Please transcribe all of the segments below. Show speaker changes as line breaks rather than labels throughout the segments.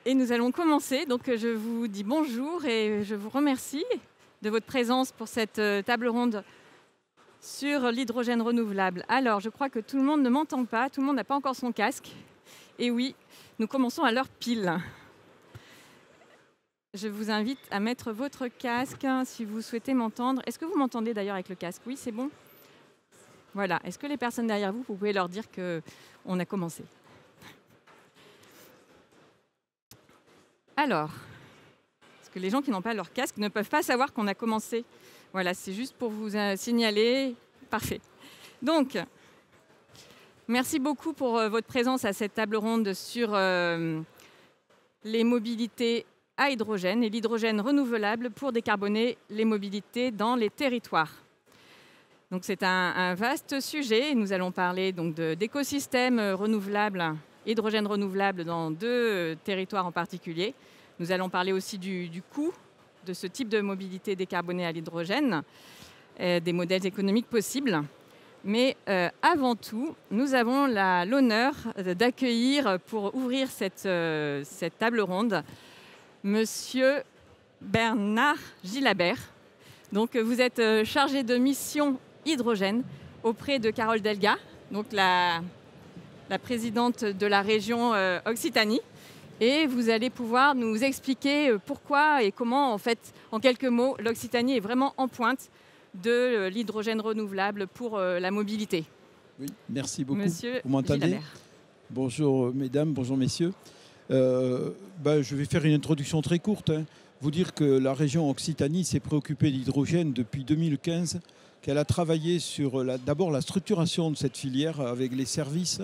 Et nous allons commencer. Donc, je vous dis bonjour et je vous remercie de votre présence pour cette table ronde sur l'hydrogène renouvelable. Alors, je crois que tout le monde ne m'entend pas, tout le monde n'a pas encore son casque. Et oui, nous commençons à l'heure pile. Je vous invite à mettre votre casque si vous souhaitez m'entendre. Est-ce que vous m'entendez d'ailleurs avec le casque? Oui, c'est bon? Voilà. Est-ce que les personnes derrière vous, vous pouvez leur dire qu'on a commencé? Alors, parce que les gens qui n'ont pas leur casque ne peuvent pas savoir qu'on a commencé. Voilà, c'est juste pour vous signaler. Parfait. Donc, merci beaucoup pour votre présence à cette table ronde sur les mobilités à hydrogène et l'hydrogène renouvelable pour décarboner les mobilités dans les territoires. Donc, c'est un vaste sujet. Nous allons parler donc d'écosystèmes renouvelables, hydrogène renouvelable dans 2 territoires en particulier. Nous allons parler aussi du coût de ce type de mobilité décarbonée à l'hydrogène, des modèles économiques possibles. Mais avant tout, nous avons l'honneur d'accueillir pour ouvrir cette table ronde Monsieur Bernard Gilabert. Donc, vous êtes chargé de mission hydrogène auprès de Carole Delga, donc la présidente de la région Occitanie. Et vous allez pouvoir nous expliquer pourquoi et comment, en fait, en quelques mots, l'Occitanie est vraiment en pointe de l'hydrogène renouvelable pour la mobilité.
Oui, merci beaucoup.
Monsieur
Vous m'entendez?
Gilabert.
Bonjour mesdames, bonjour messieurs. Je vais faire une introduction très courte. Vous dire que la région Occitanie s'est préoccupée d'hydrogène depuis 2015, qu'elle a travaillé sur d'abord la structuration de cette filière avec les services,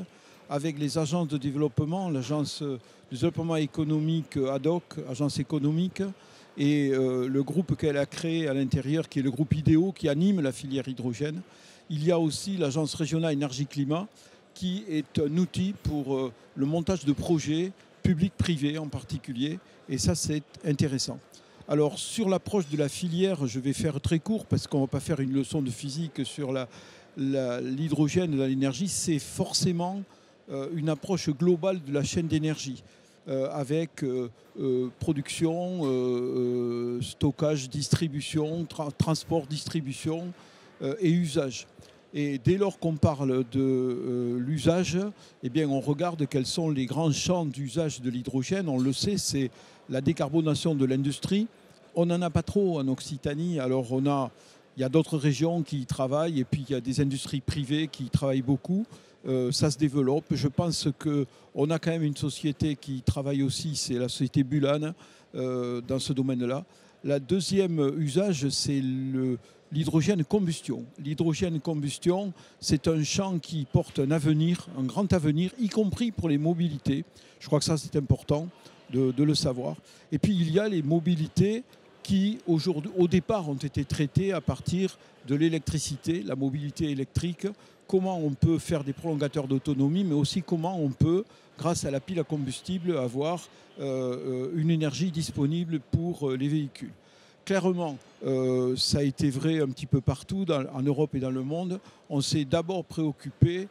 avec les agences de développement, l'agence de développement économique ad hoc, agence économique, et le groupe qu'elle a créé à l'intérieur, qui est le groupe IDEO, qui anime la filière hydrogène. Il y a aussi l'agence régionale énergie-climat, qui est un outil pour le montage de projets publics-privés en particulier, et ça c'est intéressant. Alors sur l'approche de la filière, je vais faire très court parce qu'on ne va pas faire une leçon de physique sur l'hydrogène et l'énergie. C'est forcément une approche globale de la chaîne d'énergie avec production, stockage, distribution, transport, distribution et usage. Et dès lors qu'on parle de l'usage, eh bien, on regarde quels sont les grands champs d'usage de l'hydrogène. On le sait, c'est la décarbonation de l'industrie. On n'en a pas trop en Occitanie. Alors, il y a d'autres régions qui y travaillent et puis il y a des industries privées qui y travaillent beaucoup. Ça se développe. Je pense qu'on a quand même une société qui travaille aussi, c'est la société Bulan dans ce domaine-là. La deuxième usage, c'est l'hydrogène combustion. L'hydrogène combustion, c'est un champ qui porte un avenir, un grand avenir, y compris pour les mobilités. Je crois que ça, c'est important de le savoir. Et puis, il y a les mobilités qui, aujourd'hui, au départ, ont été traitées à partir de l'électricité, la mobilité électrique, comment on peut faire des prolongateurs d'autonomie, mais aussi comment on peut, grâce à la pile à combustible, avoir une énergie disponible pour les véhicules. Clairement, ça a été vrai un petit peu partout en Europe et dans le monde. On s'est d'abord préoccupé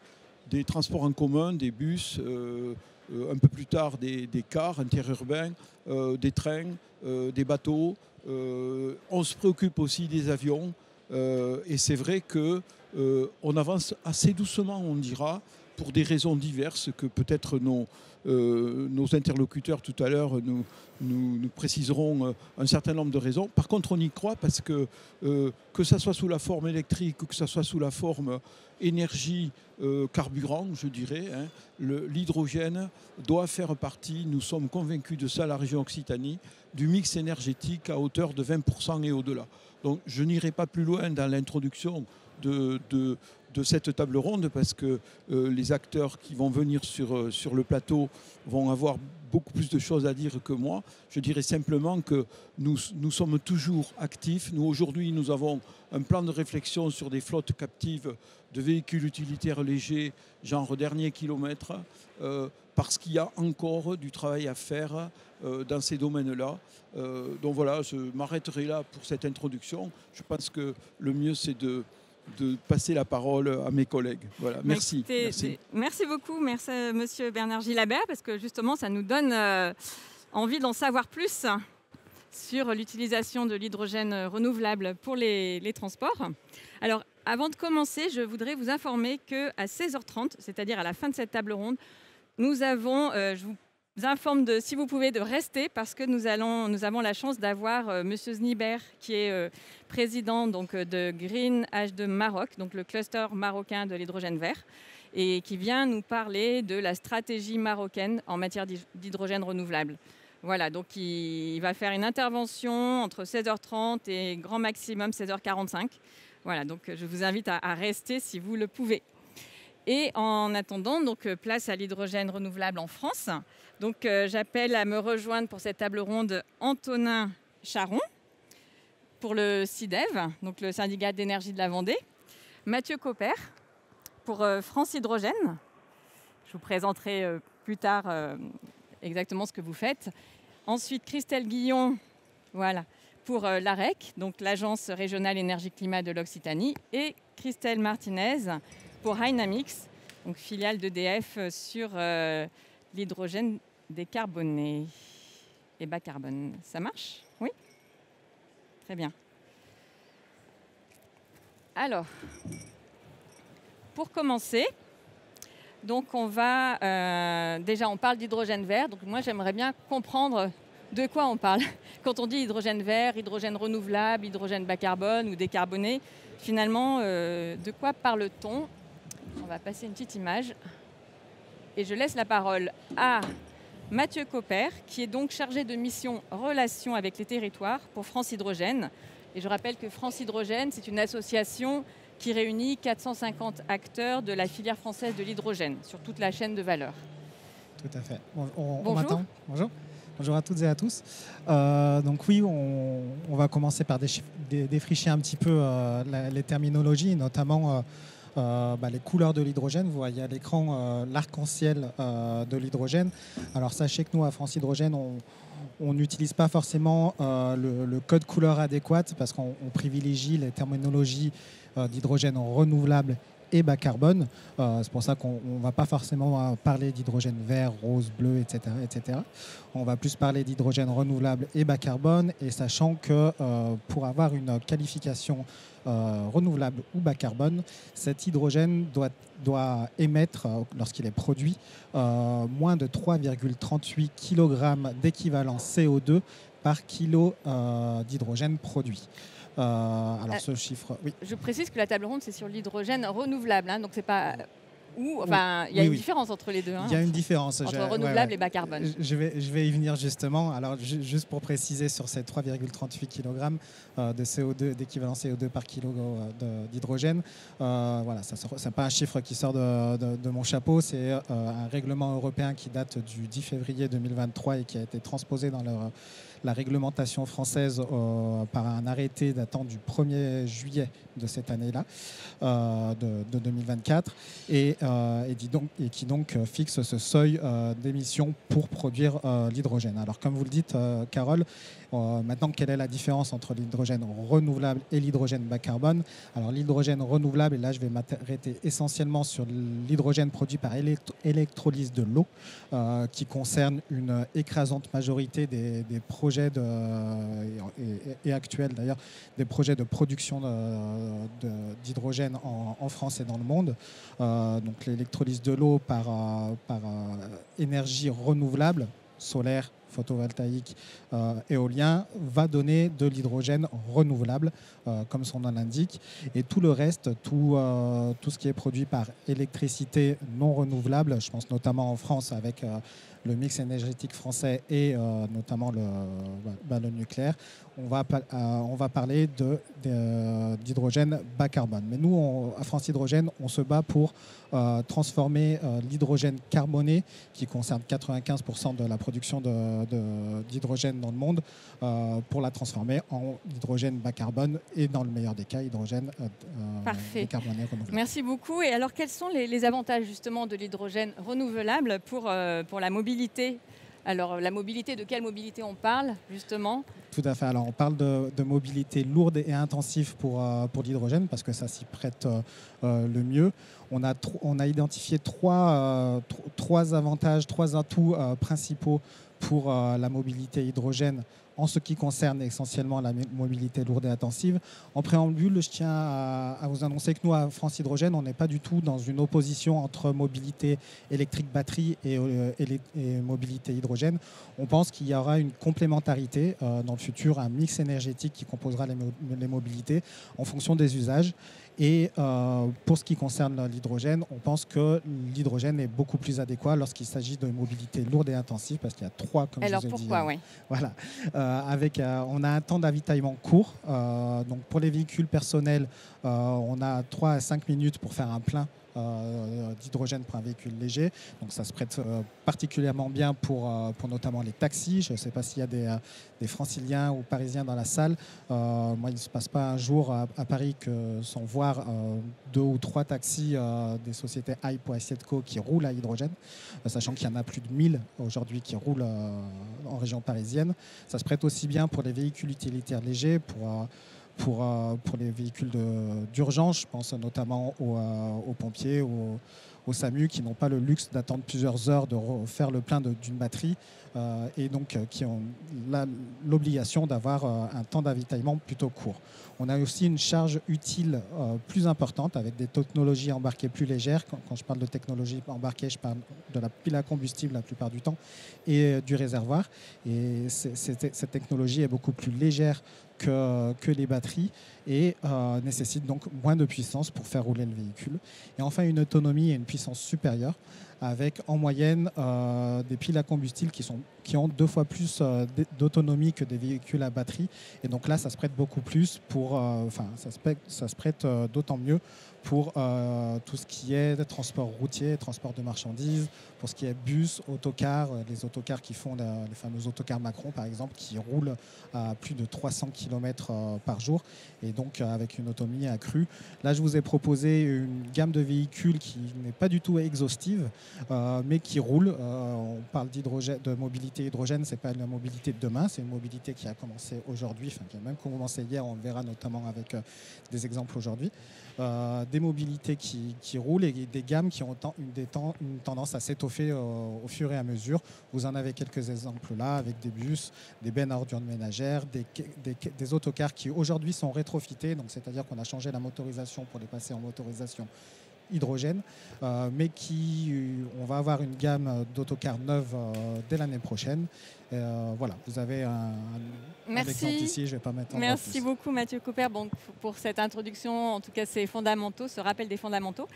des transports en commun, des bus, un peu plus tard des cars interurbains, des trains, des bateaux. On se préoccupe aussi des avions. Et c'est vrai qu'on avance assez doucement, on dira, pour des raisons diverses que peut-être nos interlocuteurs tout à l'heure nous préciseront un certain nombre de raisons. Par contre, on y croit parce que ça soit sous la forme électrique ou que ça soit sous la forme énergie, carburant, je dirais, l'hydrogène doit faire partie, nous sommes convaincus de ça, la région Occitanie, du mix énergétique à hauteur de 20% et au-delà. Donc je n'irai pas plus loin dans l'introduction de cette table ronde parce que les acteurs qui vont venir sur le plateau vont avoir beaucoup plus de choses à dire que moi. Je dirais simplement que nous sommes toujours actifs. Nous, aujourd'hui, nous avons un plan de réflexion sur des flottes captives de véhicules utilitaires légers, genre dernier kilomètre, parce qu'il y a encore du travail à faire dans ces domaines-là. Donc voilà, je m'arrêterai là pour cette introduction. Je pense que le mieux, c'est de passer la parole à mes collègues. Voilà, merci.
Merci beaucoup, merci Monsieur Bernard Gilabert, parce que justement, ça nous donne envie d'en savoir plus sur l'utilisation de l'hydrogène renouvelable pour les transports. Alors, avant de commencer, je voudrais vous informer qu'à 16h30, c'est-à-dire à la fin de cette table ronde, nous avons, je vous informe si vous pouvez de rester parce que nous avons la chance d'avoir Monsieur Zniber qui est président donc, de Green H2 Maroc, donc le cluster marocain de l'hydrogène vert, et qui vient nous parler de la stratégie marocaine en matière d'hydrogène renouvelable. Voilà, donc il va faire une intervention entre 16h30 et grand maximum 16h45. Voilà, donc je vous invite à rester si vous le pouvez. Et en attendant, donc, place à l'hydrogène renouvelable en France. Donc j'appelle à me rejoindre pour cette table ronde Antonin Charon pour le SIDEV, donc le syndicat d'énergie de la Vendée. Mathieu Copper pour France Hydrogène. Je vous présenterai plus tard exactement ce que vous faites. Ensuite, Christelle Guillon, voilà, pour l'AREC, donc l'Agence régionale énergie-climat de l'Occitanie, et Christelle Martinez pour Hynamix, donc filiale d'EDF sur l'hydrogène décarboné et bas carbone. Ça marche? Oui? Très bien. Alors, pour commencer, donc on va déjà on parle d'hydrogène vert. Donc moi j'aimerais bien comprendre de quoi on parle. Quand on dit hydrogène vert, hydrogène renouvelable, hydrogène bas carbone ou décarboné, finalement de quoi parle-t-on? On va passer une petite image et je laisse la parole à Mathieu Copper, qui est donc chargé de mission relations avec les territoires pour France Hydrogène. Et je rappelle que France Hydrogène, c'est une association qui réunit 450 acteurs de la filière française de l'hydrogène sur toute la chaîne de valeur.
Tout à fait. On
Bonjour.
m'attend. Bonjour. Bonjour à toutes et à tous. Donc oui, on va commencer par défricher un petit peu les terminologies, notamment les couleurs de l'hydrogène. Vous voyez à l'écran l'arc-en-ciel de l'hydrogène. Alors sachez que nous, à France Hydrogène, on n'utilise pas forcément le code couleur adéquat parce qu'on privilégie les terminologies d'hydrogène renouvelable et bas carbone. C'est pour ça qu'on ne va pas forcément parler d'hydrogène vert, rose, bleu, etc., etc. On va plus parler d'hydrogène renouvelable et bas carbone, et sachant que pour avoir une qualification renouvelable ou bas carbone, cet hydrogène doit émettre, lorsqu'il est produit, moins de 3,38 kg d'équivalent CO2 par kilo d'hydrogène produit. Alors ce chiffre, oui.
Je précise que la table ronde, c'est sur l'hydrogène renouvelable, hein, donc c'est pas enfin, il y a une différence entre les deux. Hein,
il y a une différence
entre renouvelable et bas carbone.
Je vais y venir justement. Alors juste pour préciser sur ces 3,38 kg de CO2, d'équivalent CO2 par kilo d'hydrogène, voilà, ça n'est pas un chiffre qui sort de mon chapeau, c'est un règlement européen qui date du 10 février 2023 et qui a été transposé dans la réglementation française par un arrêté datant du 1er juillet de cette année-là, de 2024, et qui donc fixe ce seuil d'émission pour produire l'hydrogène. Alors comme vous le dites, Carole, maintenant, quelle est la différence entre l'hydrogène renouvelable et l'hydrogène bas carbone? Alors l'hydrogène renouvelable, et là je vais m'arrêter essentiellement sur l'hydrogène produit par électrolyse de l'eau, qui concerne une écrasante majorité des projets et actuels d'ailleurs, des projets de production d'hydrogène en France et dans le monde. Donc l'électrolyse de l'eau par énergie renouvelable, solaire, photovoltaïque, éolien, va donner de l'hydrogène renouvelable, comme son nom l'indique. Et tout le reste, tout ce qui est produit par électricité non renouvelable, je pense notamment en France avec le mix énergétique français et notamment le nucléaire, on va parler d'hydrogène bas carbone. Mais nous, à France Hydrogène, on se bat pour transformer l'hydrogène carboné, qui concerne 95% de la production d'hydrogène dans le monde, pour la transformer en hydrogène bas carbone et, dans le meilleur des cas, hydrogène décarboné renouvelable.
Merci beaucoup. Et alors, quels sont les avantages justement de l'hydrogène renouvelable pour la mobilité? Alors, la mobilité, de quelle mobilité on parle justement?
Tout à fait. Alors, on parle de mobilité lourde et intensive pour l'hydrogène parce que ça s'y prête le mieux. On a identifié trois avantages, trois atouts principaux pour la mobilité hydrogène en ce qui concerne essentiellement la mobilité lourde et intensive. En préambule, je tiens à vous annoncer que nous, à France Hydrogène, on n'est pas du tout dans une opposition entre mobilité électrique batterie et mobilité hydrogène. On pense qu'il y aura une complémentarité dans le futur, un mix énergétique qui composera les mobilités en fonction des usages. Et pour ce qui concerne l'hydrogène, on pense que l'hydrogène est beaucoup plus adéquat lorsqu'il s'agit de mobilité lourde et intensive, parce qu'il y a trois, comme je vous ai dit.
Alors pourquoi, oui.
Voilà. On a un temps d'avitaillement court. Donc pour les véhicules personnels, on a 3 à 5 minutes pour faire un plein d'hydrogène pour un véhicule léger. Donc ça se prête particulièrement bien pour notamment les taxis. Je ne sais pas s'il y a des franciliens ou parisiens dans la salle. Moi, il ne se passe pas un jour à Paris que sans voir 2 ou 3 taxis des sociétés Hype ou Asietco qui roulent à hydrogène, sachant qu'il y en a plus de 1000 aujourd'hui qui roulent en région parisienne. Ça se prête aussi bien pour les véhicules utilitaires légers, pour les véhicules d'urgence. Je pense notamment aux pompiers, aux SAMU qui n'ont pas le luxe d'attendre plusieurs heures de faire le plein d'une batterie et donc qui ont l'obligation d'avoir un temps d'avitaillement plutôt court. On a aussi une charge utile plus importante avec des technologies embarquées plus légères. Quand je parle de technologie embarquée, je parle de la pile à combustible la plupart du temps et du réservoir. Et cette technologie est beaucoup plus légère que les batteries et nécessite donc moins de puissance pour faire rouler le véhicule. Et enfin, une autonomie et une puissance supérieure avec en moyenne des piles à combustible qui ont 2 fois plus d'autonomie que des véhicules à batterie. Et donc là, ça se prête beaucoup plus ça se prête d'autant mieux pour tout ce qui est transport routier, transport de marchandises, pour ce qui est bus, autocars, les autocars qui font les fameux autocars Macron par exemple, qui roulent à plus de 300 km par jour et donc avec une autonomie accrue. Là, je vous ai proposé une gamme de véhicules qui n'est pas du tout exhaustive, mais qui roule. On parle de mobilité hydrogène, c'est pas la mobilité de demain, c'est une mobilité qui a commencé aujourd'hui, qui a même commencé hier, on le verra notamment avec des exemples aujourd'hui. Des mobilités qui roulent et des gammes qui ont une tendance à s'étoffer au fur et à mesure. Vous en avez quelques exemples là, avec des bus, des bennes à ordures ménagères, des autocars qui aujourd'hui sont rétrofités, donc c'est-à-dire qu'on a changé la motorisation pour les passer en motorisation hydrogène, mais on va avoir une gamme d'autocars neuves dès l'année prochaine. Voilà, vous avez un exemple ici, je ne vais pas mettre en
Merci beaucoup Mathieu Cooper pour cette introduction, en tout cas ces fondamentaux, ce rappel des fondamentaux.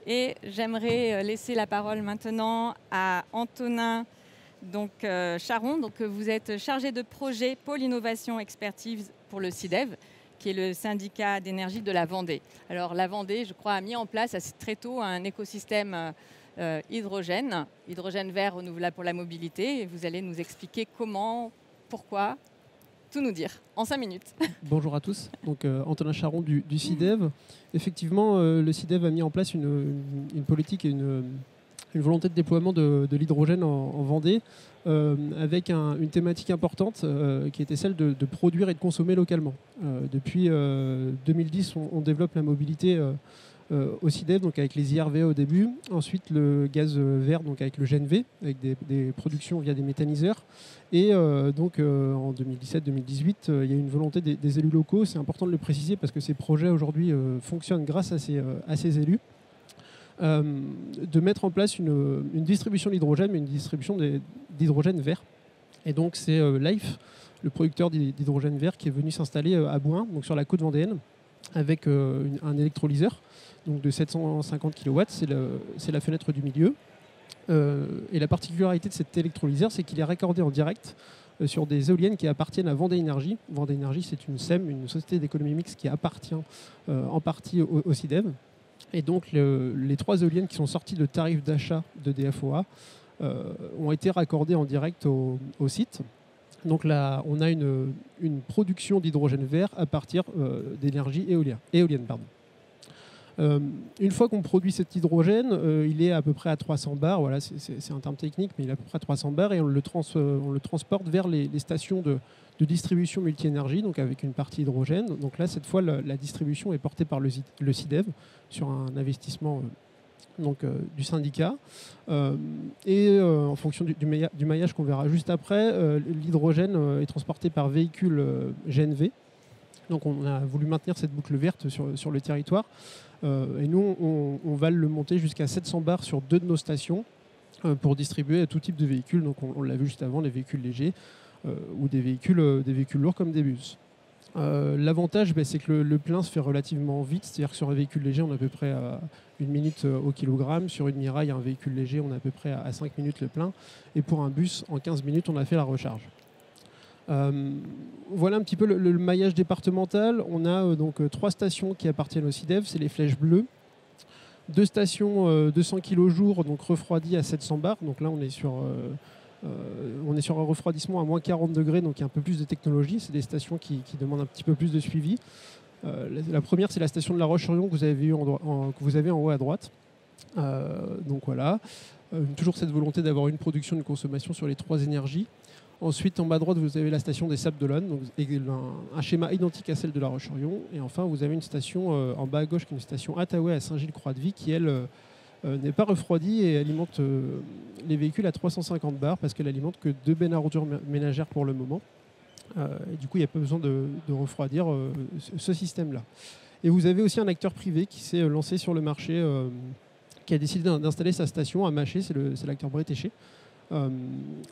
Et j'aimerais laisser la parole maintenant à Antonin Charon. Donc, vous êtes chargé de projet Pôle Innovation Expertise pour le SIDEV, qui est le syndicat d'énergie de la Vendée. Alors la Vendée, je crois, a mis en place assez très tôt un écosystème hydrogène vert renouvelable pour la mobilité. Et vous allez nous expliquer comment, pourquoi, tout nous dire en 5 minutes.
Bonjour à tous, donc Antonin Charon du SIDEV. Effectivement, le SIDEV a mis en place une politique et une volonté de déploiement de l'hydrogène en Vendée, avec une thématique importante qui était celle de produire et de consommer localement. Depuis 2010, on développe la mobilité au SIDEV, donc avec les IRV au début, ensuite le gaz vert, donc avec le GNV, avec des productions via des méthaniseurs. Et donc en 2017-2018, il y a une volonté des élus locaux, c'est important de le préciser parce que ces projets aujourd'hui fonctionnent grâce à ces élus. De mettre en place une distribution d'hydrogène, mais une distribution d'hydrogène vert. Et donc c'est Life, le producteur d'hydrogène vert, qui est venu s'installer à Bouin, donc sur la côte vendéenne, avec un électrolyseur donc de 750 kW, c'est la fenêtre du milieu. Et la particularité de cet électrolyseur, c'est qu'il est raccordé en direct sur des éoliennes qui appartiennent à Vendée Énergie. Vendée Énergie, c'est une SEM, une société d'économie mixte qui appartient en partie au SIDEV. Et donc les 3 éoliennes qui sont sorties de tarif d'achat de DFOA ont été raccordées en direct au site. Donc là, on a une production d'hydrogène vert à partir d'énergie éolienne. Une fois qu'on produit cet hydrogène, il est à peu près à 300 bars. Voilà, c'est un terme technique, mais il est à peu près à 300 bars et on le transporte vers les stations de distribution multi-énergie, donc avec une partie hydrogène. Donc là, cette fois, la distribution est portée par le SIDEV sur un investissement du syndicat. En fonction du maillage qu'on verra juste après, l'hydrogène est transporté par véhicule GNV. Donc on a voulu maintenir cette boucle verte sur le territoire. Et nous, on va le monter jusqu'à 700 bars sur 2 de nos stations pour distribuer à tout type de véhicules. Donc on l'a vu juste avant, les véhicules légers ou des véhicules lourds comme des bus. L'avantage, c'est que le plein se fait relativement vite. C'est-à-dire que sur un véhicule léger, on a à peu près à 1 minute au kilogramme. Sur une Mirai, un véhicule léger, on a à peu près à 5 minutes le plein. Et pour un bus, en 15 minutes, on a fait la recharge. Voilà un petit peu le maillage départemental. On a donc 3 stations qui appartiennent au SIDEV, c'est les flèches bleues. 2 stations 200 kg jour, donc refroidies à 700 bars. Donc là, on est sur un refroidissement à moins 40 degrés, donc il y a un peu plus de technologie. C'est des stations qui demandent un petit peu plus de suivi. La première, c'est la station de La Roche-sur-Yon que vous avez en haut à droite. Donc voilà, toujours cette volonté d'avoir une production, une consommation sur les 3 énergies. Ensuite, en bas à droite, vous avez la station des Sables d'Olonne, donc un schéma identique à celle de La Roche-sur-Yon. Et enfin, vous avez une station en bas à gauche, qui est une station Attaway à Saint-Gilles-Croix-de-Vie, qui, elle, n'est pas refroidie et alimente les véhicules à 350 bars, parce qu'elle alimente que 2 bennes à ordures ménagères pour le moment. Et du coup, il n'y a pas besoin de refroidir ce système-là. Et vous avez aussi un acteur privé qui s'est lancé sur le marché, qui a décidé d'installer sa station à Maché, c'est l'acteur Bretéché.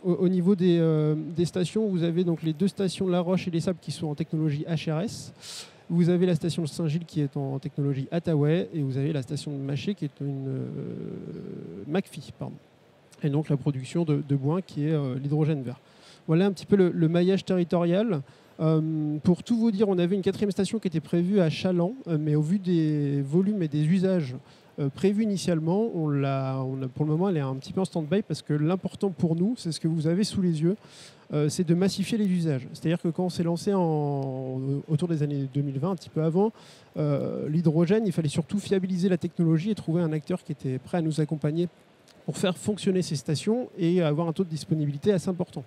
Au niveau des stations, vous avez donc les 2 stations La Roche et les Sables qui sont en technologie HRS. Vous avez la station de Saint-Gilles qui est en technologie Attaway et vous avez la station de Maché qui est une McPhy. Et donc la production de bois qui est l'hydrogène vert. Voilà un petit peu le maillage territorial. Pour tout vous dire, on avait une 4e station qui était prévue à Chaland, mais au vu des volumes et des usages prévus initialement, pour le moment, elle est un petit peu en stand-by parce que l'important pour nous, c'est ce que vous avez sous les yeux, c'est de massifier les usages. C'est-à-dire que quand on s'est lancé autour des années 2020, un petit peu avant, l'hydrogène, il fallait surtout fiabiliser la technologie et trouver un acteur qui était prêt à nous accompagner pour faire fonctionner ces stations et avoir un taux de disponibilité assez important.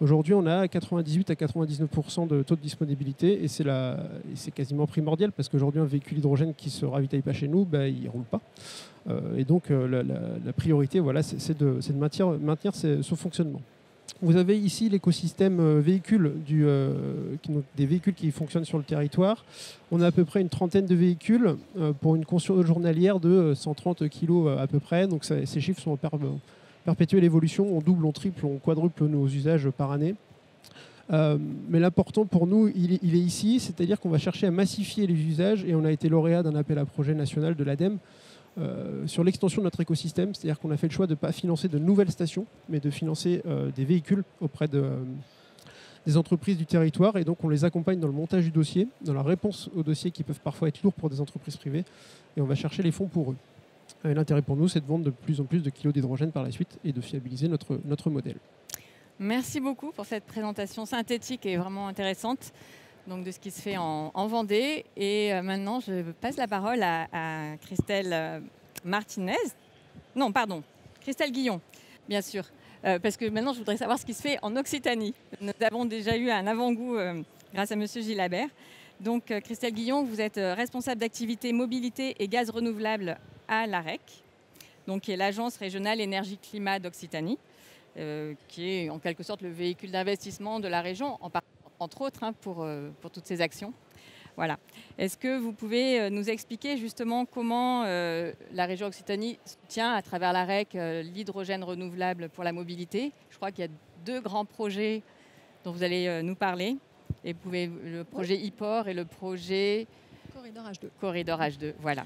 Aujourd'hui, on a 98 à 99% de taux de disponibilité et c'est quasiment primordial parce qu'aujourd'hui, un véhicule hydrogène qui ne se ravitaille pas chez nous, il ne roule pas. Et donc, la priorité, voilà, c'est de maintenir ce fonctionnement. Vous avez ici l'écosystème véhicule des véhicules qui fonctionnent sur le territoire. On a à peu près une 30aine de véhicules pour une consommation journalière de 130 kg à peu près. Donc, ces chiffres sont perpétuer l'évolution, on double, on triple, on quadruple nos usages par année. Mais l'important pour nous, il est ici, c'est-à-dire qu'on va chercher à massifier les usages et on a été lauréat d'un appel à projet national de l'ADEME sur l'extension de notre écosystème, c'est-à-dire qu'on a fait le choix de ne pas financer de nouvelles stations, mais de financer des véhicules auprès des entreprises du territoire et donc on les accompagne dans le montage du dossier, dans la réponse aux dossiers qui peuvent parfois être lourds pour des entreprises privées et on va chercher les fonds pour eux. Et l'intérêt pour nous, c'est de vendre de plus en plus de kilos d'hydrogène par la suite et de fiabiliser notre modèle.
Merci beaucoup pour cette présentation synthétique et vraiment intéressante donc de ce qui se fait en Vendée. Et maintenant, je passe la parole à Christelle Martinez. Non, pardon, Christelle Guillon, bien sûr. Parce que maintenant, je voudrais savoir ce qui se fait en Occitanie. Nous avons déjà eu un avant-goût grâce à M. Gilabert. Donc, Christelle Guillon, vous êtes responsable d'activité mobilité et gaz renouvelable à l'AREC, donc qui est l'Agence régionale énergie-climat d'Occitanie, qui est en quelque sorte le véhicule d'investissement de la région, entre autres, pour toutes ces actions. Voilà. Est-ce que vous pouvez nous expliquer justement comment la région Occitanie soutient à travers l'AREC l'hydrogène renouvelable pour la mobilité? Je crois qu'il y a 2 grands projets dont vous allez nous parler. Et le projet IPOR et le projet Corridor H2. Voilà.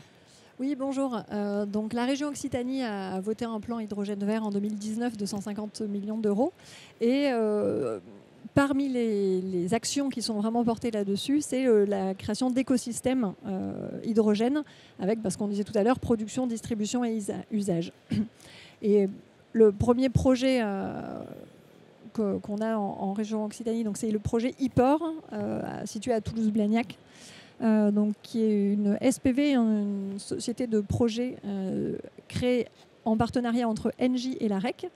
Oui, bonjour. Donc, la région Occitanie a voté un plan hydrogène vert en 2019 de 150 millions d'euros. Et parmi les actions qui sont vraiment portées là-dessus, c'est la création d'écosystèmes hydrogène avec, parce qu'on disait tout à l'heure, production, distribution et usage. Et le premier projet qu'on a en région Occitanie, donc c'est le projet IPOR, situé à Toulouse-Blagnac. donc, qui est une SPV, une société de projet créée en partenariat entre Engie et la REC,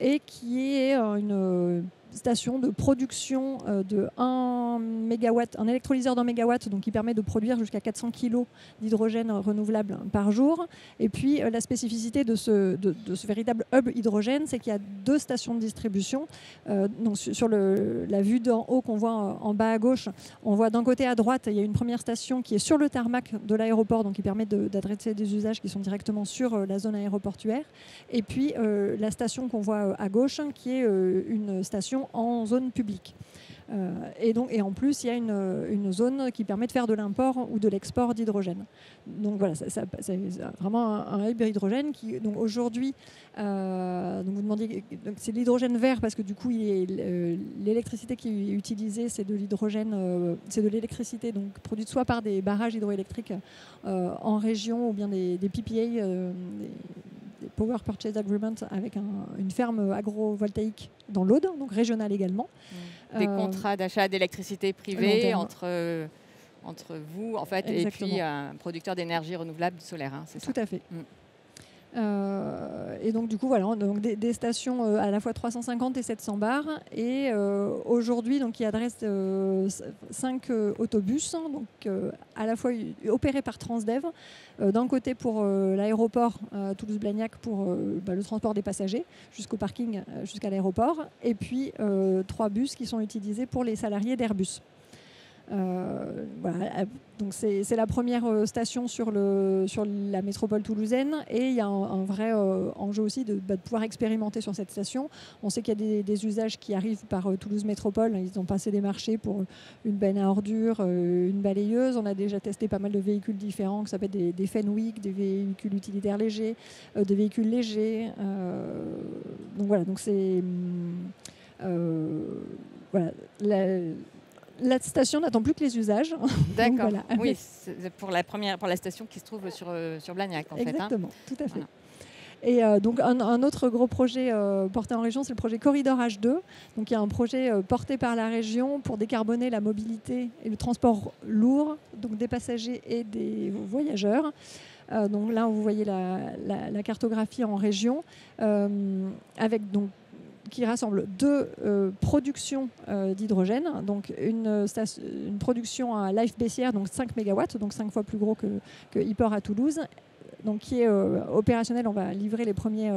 et qui est une station de production de 1 MW, un électrolyseur d'1 MW, donc qui permet de produire jusqu'à 400 kg d'hydrogène renouvelable par jour. Et puis la spécificité de ce véritable hub hydrogène, c'est qu'il y a 2 stations de distribution. Donc sur la vue d'en haut qu'on voit en bas à gauche, on voit d'un côté à droite, il y a une première station qui est sur le tarmac de l'aéroport, donc qui permet d'adresser des usages qui sont directement sur la zone aéroportuaire. Et puis la station qu'on voit à gauche, qui est une station en zone publique. Et en plus, il y a une zone qui permet de faire de l'import ou de l'export d'hydrogène. Donc voilà, c'est vraiment un hub hydrogène qui, donc aujourd'hui, donc vous demandiez, c'est de l'hydrogène vert parce que du coup, l'électricité qui est utilisée, c'est de l'hydrogène, c'est de l'électricité donc produite soit par des barrages hydroélectriques en région ou bien des PPA, des Power Purchase Agreement avec une ferme agrovoltaïque dans l'Aude, donc régionale également.
Des contrats d'achat d'électricité privée entre vous en fait, et puis un producteur d'énergie renouvelable solaire. Hein, c'est ça.
Tout à fait. Et donc du coup voilà, donc des stations à la fois 350 et 700 bars, et aujourd'hui donc qui adressent 5 autobus, donc à la fois opérés par Transdev, d'un côté pour l'aéroport Toulouse-Blagnac pour le transport des passagers jusqu'au parking, jusqu'à l'aéroport, et puis 3 bus qui sont utilisés pour les salariés d'Airbus. Voilà. Donc c'est la première station sur la métropole toulousaine, et il y a un vrai enjeu aussi de pouvoir expérimenter sur cette station. On sait qu'il y a des usages qui arrivent par Toulouse Métropole. Ils ont passé des marchés pour une benne à ordures, une balayeuse. On a déjà testé pas mal de véhicules différents, que ça peut être des Fenwick, des véhicules utilitaires légers, des véhicules légers. Donc voilà, donc c'est voilà. La station n'attend plus que les usages.
D'accord. Voilà. Oui, c'est pour la station qui se trouve sur Blagnac, en
Exactement,
fait.
Tout à fait. Voilà. Et donc un autre gros projet porté en région, c'est le projet Corridor H2. Donc il y a un projet porté par la région pour décarboner la mobilité et le transport lourd, donc des passagers et des voyageurs. Donc là, vous voyez la cartographie en région, avec donc qui rassemble 2 productions d'hydrogène, donc une production à Life Bessières, donc 5 MW, donc 5 fois plus gros que Hyport à Toulouse, donc qui est opérationnel. On va livrer les premiers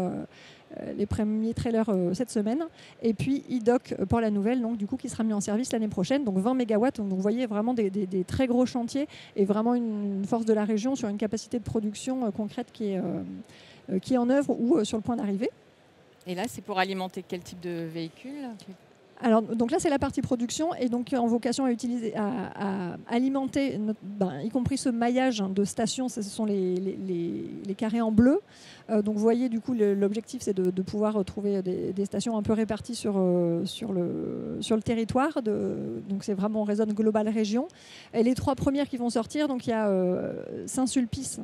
trailers cette semaine, et puis IDOC pour la nouvelle, donc du coup qui sera mis en service l'année prochaine, donc 20 MW. Donc vous voyez vraiment des très gros chantiers, et vraiment une force de la région sur une capacité de production concrète qui est en œuvre ou sur le point d'arriver.
Et là, c'est pour alimenter quel type de véhicule ?
Alors, donc là, c'est la partie production, et donc en vocation à alimenter, y compris ce maillage de stations. Ce sont les carrés en bleu. Donc vous voyez, du coup, l'objectif, c'est de pouvoir trouver des stations un peu réparties sur le territoire. Donc c'est vraiment, on raisonne global région. Et les 3 premières qui vont sortir, donc il y a Saint-Sulpice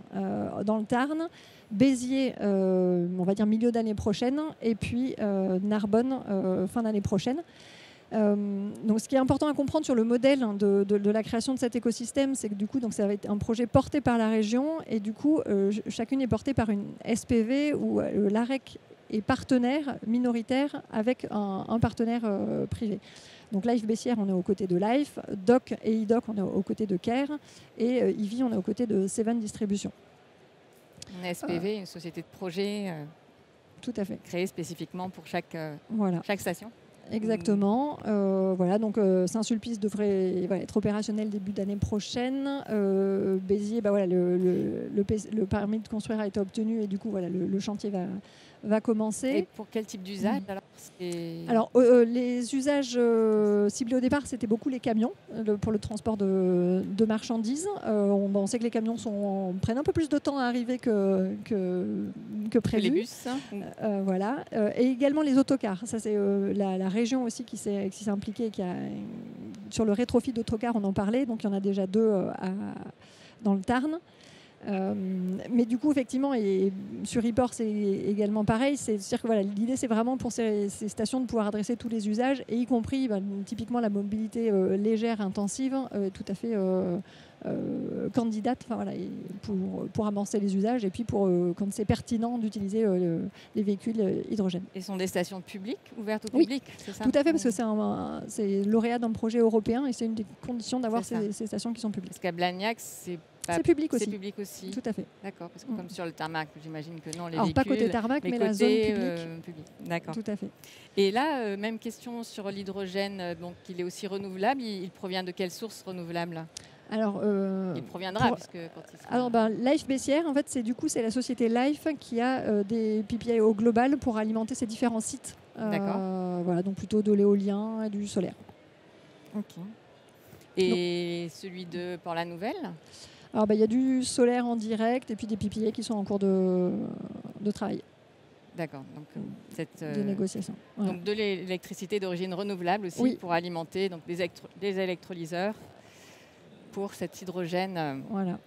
dans le Tarn, Béziers, on va dire milieu d'année prochaine, et puis Narbonne, fin d'année prochaine. Donc, ce qui est important à comprendre sur le modèle de la création de cet écosystème, c'est que du coup, donc, ça va être un projet porté par la région, et du coup, chacune est portée par une SPV où l'AREC est partenaire minoritaire avec un partenaire privé. Donc Life Bessières, on est aux côtés de Life, DOC et IDOC, on est aux côtés de CARE, et IVI, on est aux côtés de Seven Distribution.
Une SPV, une société de projet
tout à fait.
Créée spécifiquement pour chaque station.
Exactement. Voilà, donc Saint-Sulpice devrait être opérationnel début d'année prochaine. Béziers, voilà, le permis de construire a été obtenu, et du coup, voilà, le chantier va commencer.
Et pour quel type d'usage
alors, les usages ciblés au départ, c'était beaucoup les camions pour le transport de marchandises. On sait que les camions prennent un peu plus de temps à arriver que prévu.
Les bus.
Voilà. Et également les autocars. Ça, c'est la région aussi qui s'est impliquée. Sur le rétrofit d'autocars, on en parlait. Donc, il y en a déjà 2 dans le Tarn. Mais du coup, effectivement, et sur e-port, c'est également pareil. C'est-à-dire que voilà, l'idée, c'est vraiment pour ces stations de pouvoir adresser tous les usages, et y compris typiquement la mobilité légère, intensive, tout à fait candidate, voilà, pour amorcer les usages, et puis quand c'est pertinent d'utiliser les véhicules hydrogène.
Et sont des stations publiques, ouvertes au
Oui,
public, c'est ça?
Tout à fait, parce que c'est lauréat d'un projet européen, et c'est une des conditions d'avoir
C'est
ces stations qui sont publiques.
Parce qu'à Blagnac, c'est
public aussi.
C'est public aussi.
Tout à fait.
D'accord, parce que comme sur le tarmac, j'imagine que non, les
Alors
véhicules...
pas côté tarmac, mais la zone publique.
D'accord.
Tout à fait.
Et là, même question sur l'hydrogène, donc il est aussi renouvelable. Il provient de quelle source renouvelable?
Alors,
il proviendra, puisque quand il sera...
Alors, Life Bessières, en fait, c'est la société Life qui a des PPA au global pour alimenter ces différents sites.
D'accord.
Voilà, donc plutôt de l'éolien et du solaire.
Ok. Et celui de Port-la-Nouvelle?
Alors, il y a du solaire en direct et puis des PPA qui sont en cours de travail.
D'accord. Donc,
des négociations. Voilà.
Donc de l'électricité d'origine renouvelable aussi, oui, pour alimenter donc, des électrolyseurs pour cet hydrogène.
Voilà.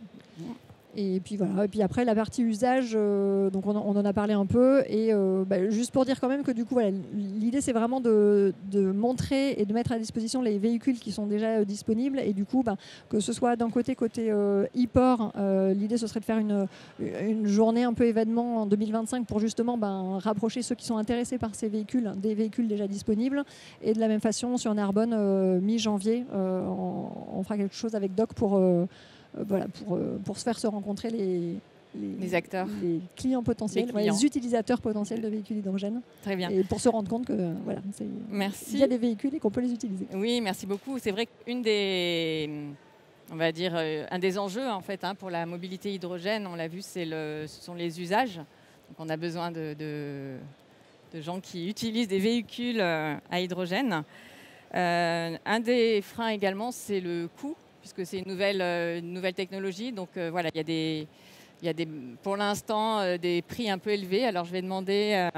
Et puis voilà. Et puis après la partie usage, donc on en a parlé un peu, et juste pour dire quand même que du coup voilà, l'idée c'est vraiment de montrer et de mettre à disposition les véhicules qui sont déjà disponibles, et du coup que ce soit d'un côté e-port, l'idée ce serait de faire une journée un peu événement en 2025 pour justement rapprocher ceux qui sont intéressés par ces véhicules des véhicules déjà disponibles, et de la même façon sur Narbonne mi-janvier on fera quelque chose avec Doc pour se faire se rencontrer les
acteurs,
les clients potentiels, les utilisateurs potentiels de véhicules hydrogène.
Très bien.
Et pour se rendre compte que il y a des véhicules et qu'on peut les utiliser.
Oui, merci beaucoup. C'est vrai qu'un des enjeux en fait pour la mobilité hydrogène, on l'a vu, ce sont les usages. Donc on a besoin de gens qui utilisent des véhicules à hydrogène. Un des freins également, c'est le coût, puisque c'est une nouvelle technologie. Donc voilà, il y a pour l'instant des prix un peu élevés. Alors je vais demander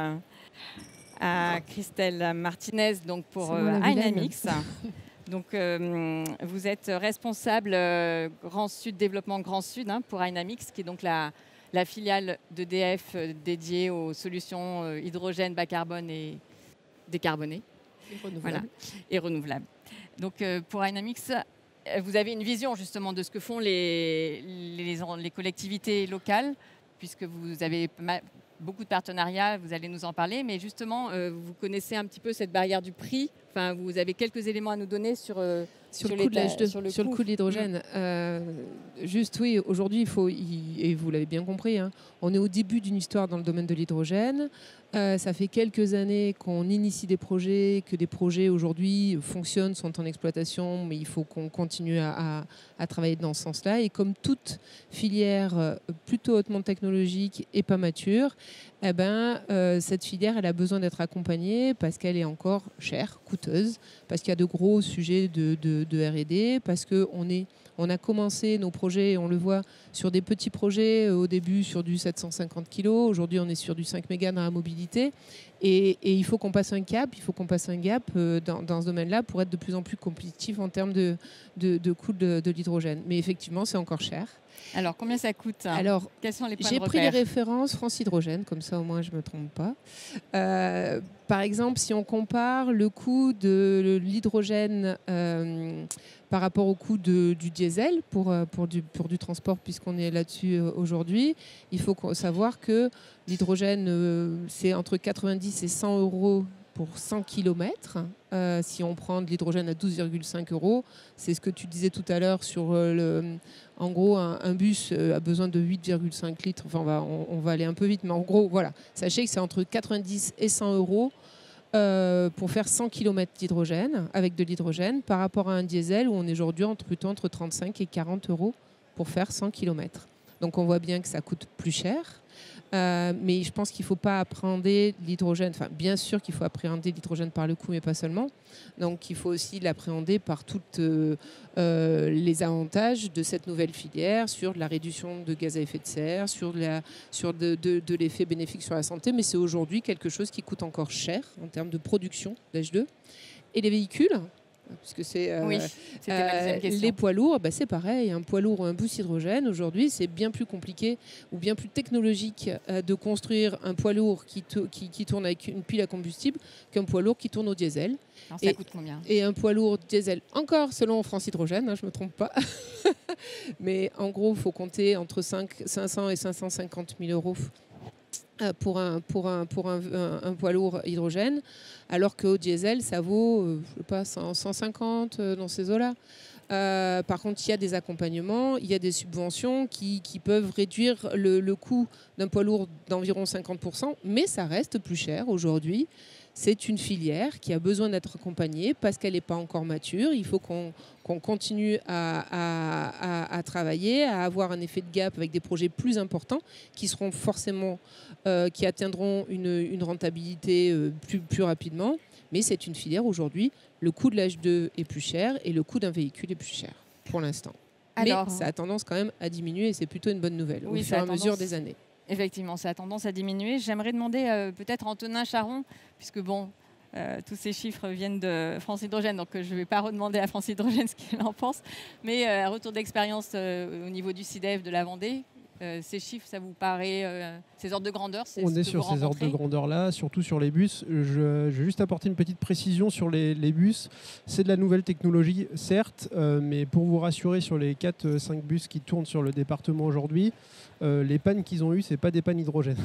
à Christelle Martinez donc, pour Dynamics. Donc vous êtes responsable Grand Sud, développement Grand Sud pour Dynamics, qui est donc la filiale d'EDF dédiée aux solutions hydrogène, bas carbone et décarbonées. Et renouvelables. Donc pour Dynamics, vous avez une vision justement de ce que font les collectivités locales, puisque vous avez beaucoup de partenariats, vous allez nous en parler, mais justement, vous connaissez un petit peu cette barrière du prix. Enfin, vous avez quelques éléments à nous donner sur le coût
de l'hydrogène. Juste, oui, aujourd'hui, et vous l'avez bien compris, on est au début d'une histoire dans le domaine de l'hydrogène. Ça fait quelques années qu'on initie des projets, que des projets aujourd'hui fonctionnent, sont en exploitation, mais il faut qu'on continue à travailler dans ce sens-là. Et comme toute filière plutôt hautement technologique et pas mature, cette filière, elle a besoin d'être accompagnée parce qu'elle est encore chère, coûteuse, parce qu'il y a de gros sujets de R&D, parce qu'on a commencé nos projets, on le voit, sur des petits projets au début sur du 750 kg. Aujourd'hui, on est sur du 5 mégas dans la mobilité. Et il faut qu'on passe un cap, dans ce domaine-là pour être de plus en plus compétitif en termes de coût de l'hydrogène. Mais effectivement, c'est encore cher.
Alors, combien ça coûte?
Alors,
quels sont les points
j'ai
de
pris
repère?
les références France Hydrogène, comme ça au moins je ne me trompe pas. Par exemple, si on compare le coût de l'hydrogène par rapport au coût du diesel pour du transport, puisqu'on est là-dessus aujourd'hui, il faut savoir que l'hydrogène, c'est entre 90 et 100 euros pour 100 km. Si on prend de l'hydrogène à 12,5 euros, c'est ce que tu disais tout à l'heure sur en gros, un bus a besoin de 8,5 litres. Enfin, on va aller un peu vite, mais en gros, voilà. Sachez que c'est entre 90 et 100 euros pour faire 100 km d'hydrogène, avec de l'hydrogène, par rapport à un diesel où on est aujourd'hui plutôt entre 35 et 40 euros pour faire 100 km. Donc on voit bien que ça coûte plus cher. Mais je pense qu'il ne faut pas appréhender l'hydrogène. Enfin, bien sûr qu'il faut appréhender l'hydrogène par le coût, mais pas seulement. Donc, il faut aussi l'appréhender par tous les avantages de cette nouvelle filière sur la réduction de gaz à effet de serre, sur de l'effet bénéfique sur la santé. Mais c'est aujourd'hui quelque chose qui coûte encore cher en termes de production d'H2. Et les véhicules, puisque c'est
Oui, c'était ma deuxième question.
les poids lourds, c'est pareil. Un poids lourd ou un bus hydrogène, aujourd'hui, c'est bien plus compliqué ou bien plus technologique de construire un poids lourd qui tourne avec une pile à combustible qu'un poids lourd qui tourne au diesel.
Alors, ça coûte combien?
Et un poids lourd diesel, encore selon France Hydrogène, je ne me trompe pas. Mais en gros, il faut compter entre 500 et 550 000 euros pour un poids lourd hydrogène, alors qu'au diesel, ça vaut, je sais pas, 150 dans ces eaux-là. Par contre, il y a des accompagnements, il y a des subventions qui peuvent réduire le coût d'un poids lourd d'environ 50%, mais ça reste plus cher aujourd'hui. C'est une filière qui a besoin d'être accompagnée parce qu'elle n'est pas encore mature. Il faut qu'on continue à travailler, à avoir un effet de gap avec des projets plus importants qui seront forcément, qui atteindront une rentabilité plus rapidement. Mais c'est une filière aujourd'hui. Le coût de l'H2 est plus cher et le coût d'un véhicule est plus cher pour l'instant. Mais ça a tendance quand même à diminuer et c'est plutôt une bonne nouvelle au fur et à mesure des années.
Effectivement, ça a tendance à diminuer. J'aimerais demander peut-être à Antonin Charron, puisque tous ces chiffres viennent de France Hydrogène, donc je ne vais pas redemander à France Hydrogène ce qu'elle en pense, mais un retour d'expérience au niveau du CIDEV de la Vendée. Ces chiffres, ça vous paraît, ces ordres de grandeur?
On est sur ces ordres de grandeur-là, surtout sur les bus. Je vais juste apporter une petite précision sur les bus. C'est de la nouvelle technologie, certes, mais pour vous rassurer, sur les 4-5 bus qui tournent sur le département aujourd'hui, les pannes qu'ils ont eues, ce n'est pas des pannes hydrogène.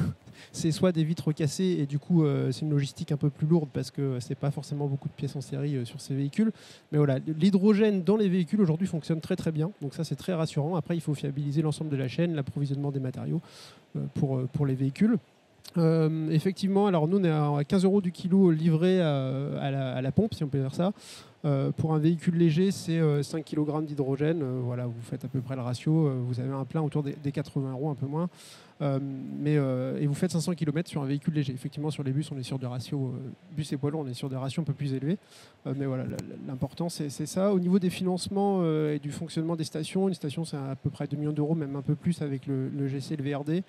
C'est soit des vitres cassées, et du coup, c'est une logistique un peu plus lourde parce que ce n'est pas forcément beaucoup de pièces en série sur ces véhicules. Mais voilà, l'hydrogène dans les véhicules aujourd'hui fonctionne très très bien. Donc ça, c'est très rassurant. Après, il faut fiabiliser l'ensemble de la chaîne, l'approvisionnement des matériaux pour les véhicules. Effectivement, alors nous, on est à 15 € du kilo livré à la pompe, si on peut dire ça. Pour un véhicule léger, c'est 5 kg d'hydrogène. Voilà, vous faites à peu près le ratio. Vous avez un plein autour des 80 €, un peu moins. Et vous faites 500 km sur un véhicule léger. Effectivement, sur les bus, on est sur des ratios, bus et poids lourds, on est sur des ratios un peu plus élevés. Mais voilà, l'important, c'est ça. Au niveau des financements et du fonctionnement des stations, une station, c'est à peu près 2 millions d'euros, même un peu plus avec le GC et le VRD.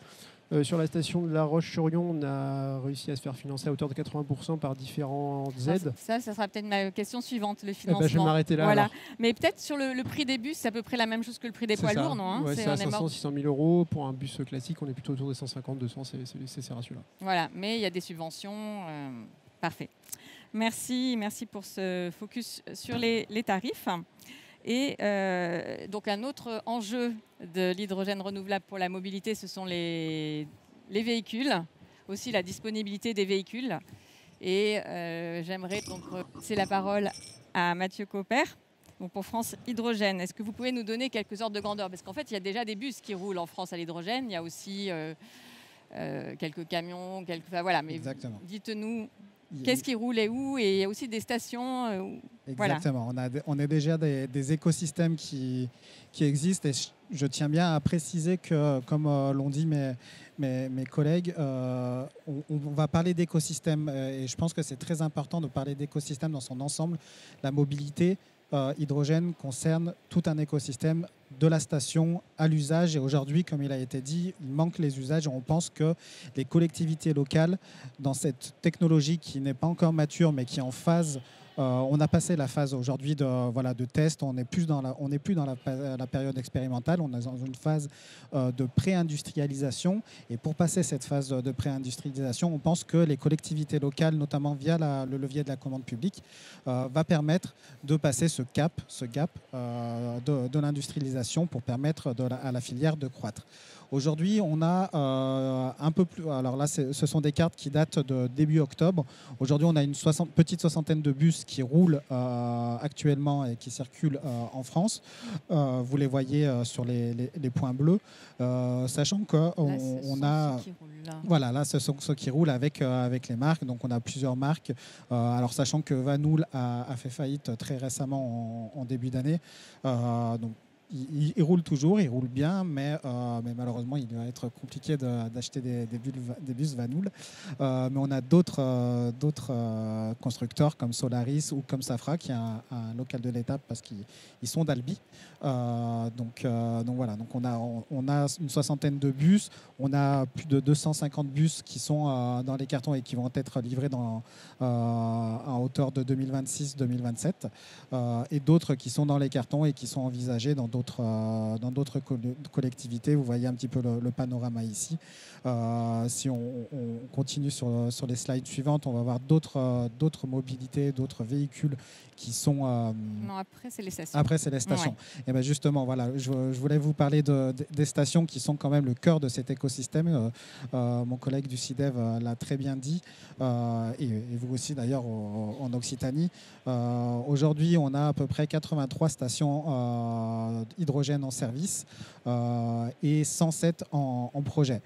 Sur la station de La Roche-sur-Yon, on a réussi à se faire financer à hauteur de 80% par différentes aides.
Ça sera peut-être ma question suivante, le financement.
Je vais m'arrêter là.
Voilà. Mais peut-être sur le prix des bus, c'est à peu près la même chose que le prix des poids lourds, non?
C'est à 500-600 000 €. Pour un bus classique, on est plutôt autour des 150-200, c'est ces ratios-là. Voilà,
mais il y a des subventions. Parfait. Merci pour ce focus sur les tarifs. Et donc un autre enjeu de l'hydrogène renouvelable pour la mobilité, ce sont les véhicules, aussi la disponibilité des véhicules. Et j'aimerais donc passer la parole à Mathieu Copper pour France Hydrogène. Est-ce que vous pouvez nous donner quelques ordres de grandeur? Parce qu'en fait, il y a déjà des bus qui roulent en France à l'hydrogène. Il y a aussi quelques camions, voilà. Mais dites-nous... Qu'est-ce qui roule et où? Et il y a aussi des stations.
Exactement. Voilà. On a déjà des écosystèmes qui existent. Et je tiens bien à préciser que, comme l'ont dit mes collègues, on va parler d'écosystèmes. Et je pense que c'est très important de parler d'écosystèmes dans son ensemble. La mobilité hydrogène concerne tout un écosystème de la station à l'usage. Et aujourd'hui, comme il a été dit, il manque les usages. On pense que les collectivités locales, dans cette technologie qui n'est pas encore mature, mais qui est en phase, on a passé la phase aujourd'hui de test. On n'est plus dans la période expérimentale. On est dans une phase de pré-industrialisation. Et pour passer cette phase de pré-industrialisation, on pense que les collectivités locales, notamment via le levier de la commande publique, va permettre de passer ce gap de l'industrialisation pour permettre à la filière de croître. Aujourd'hui, on a un peu plus... Alors là, ce sont des cartes qui datent de début octobre. Aujourd'hui, on a une petite soixantaine de bus qui roulent actuellement et qui circulent en France. Vous les voyez sur les points bleus. Sachant qu'on a... Voilà, là, ce sont ceux qui roulent avec les marques. Donc, on a plusieurs marques. Alors, sachant que Van Hool a fait faillite très récemment en début d'année. Donc, il roule toujours, il roule bien, mais malheureusement, il va être compliqué d'acheter des bus Vanoul. Mais on a d'autres constructeurs comme Solaris ou comme Safra, qui est un local de l'étape parce qu'ils sont d'Albi. Donc voilà, donc on a une soixantaine de bus, on a plus de 250 bus qui sont dans les cartons et qui vont être livrés à hauteur de 2026-2027, et d'autres qui sont dans les cartons et qui sont envisagés dans d'autres collectivités. Vous voyez un petit peu le panorama ici. Si on continue sur les slides suivantes, on va voir d'autres mobilités, d'autres véhicules qui sont...
Non, après, c'est les stations.
Après, c'est les stations.
Ouais.
Et bien justement, voilà, je voulais vous parler des stations qui sont quand même le cœur de cet écosystème. Mon collègue du CIDEV l'a très bien dit, et vous aussi d'ailleurs en Occitanie. Aujourd'hui, on a à peu près 83 stations hydrogène en service et 107 en projet.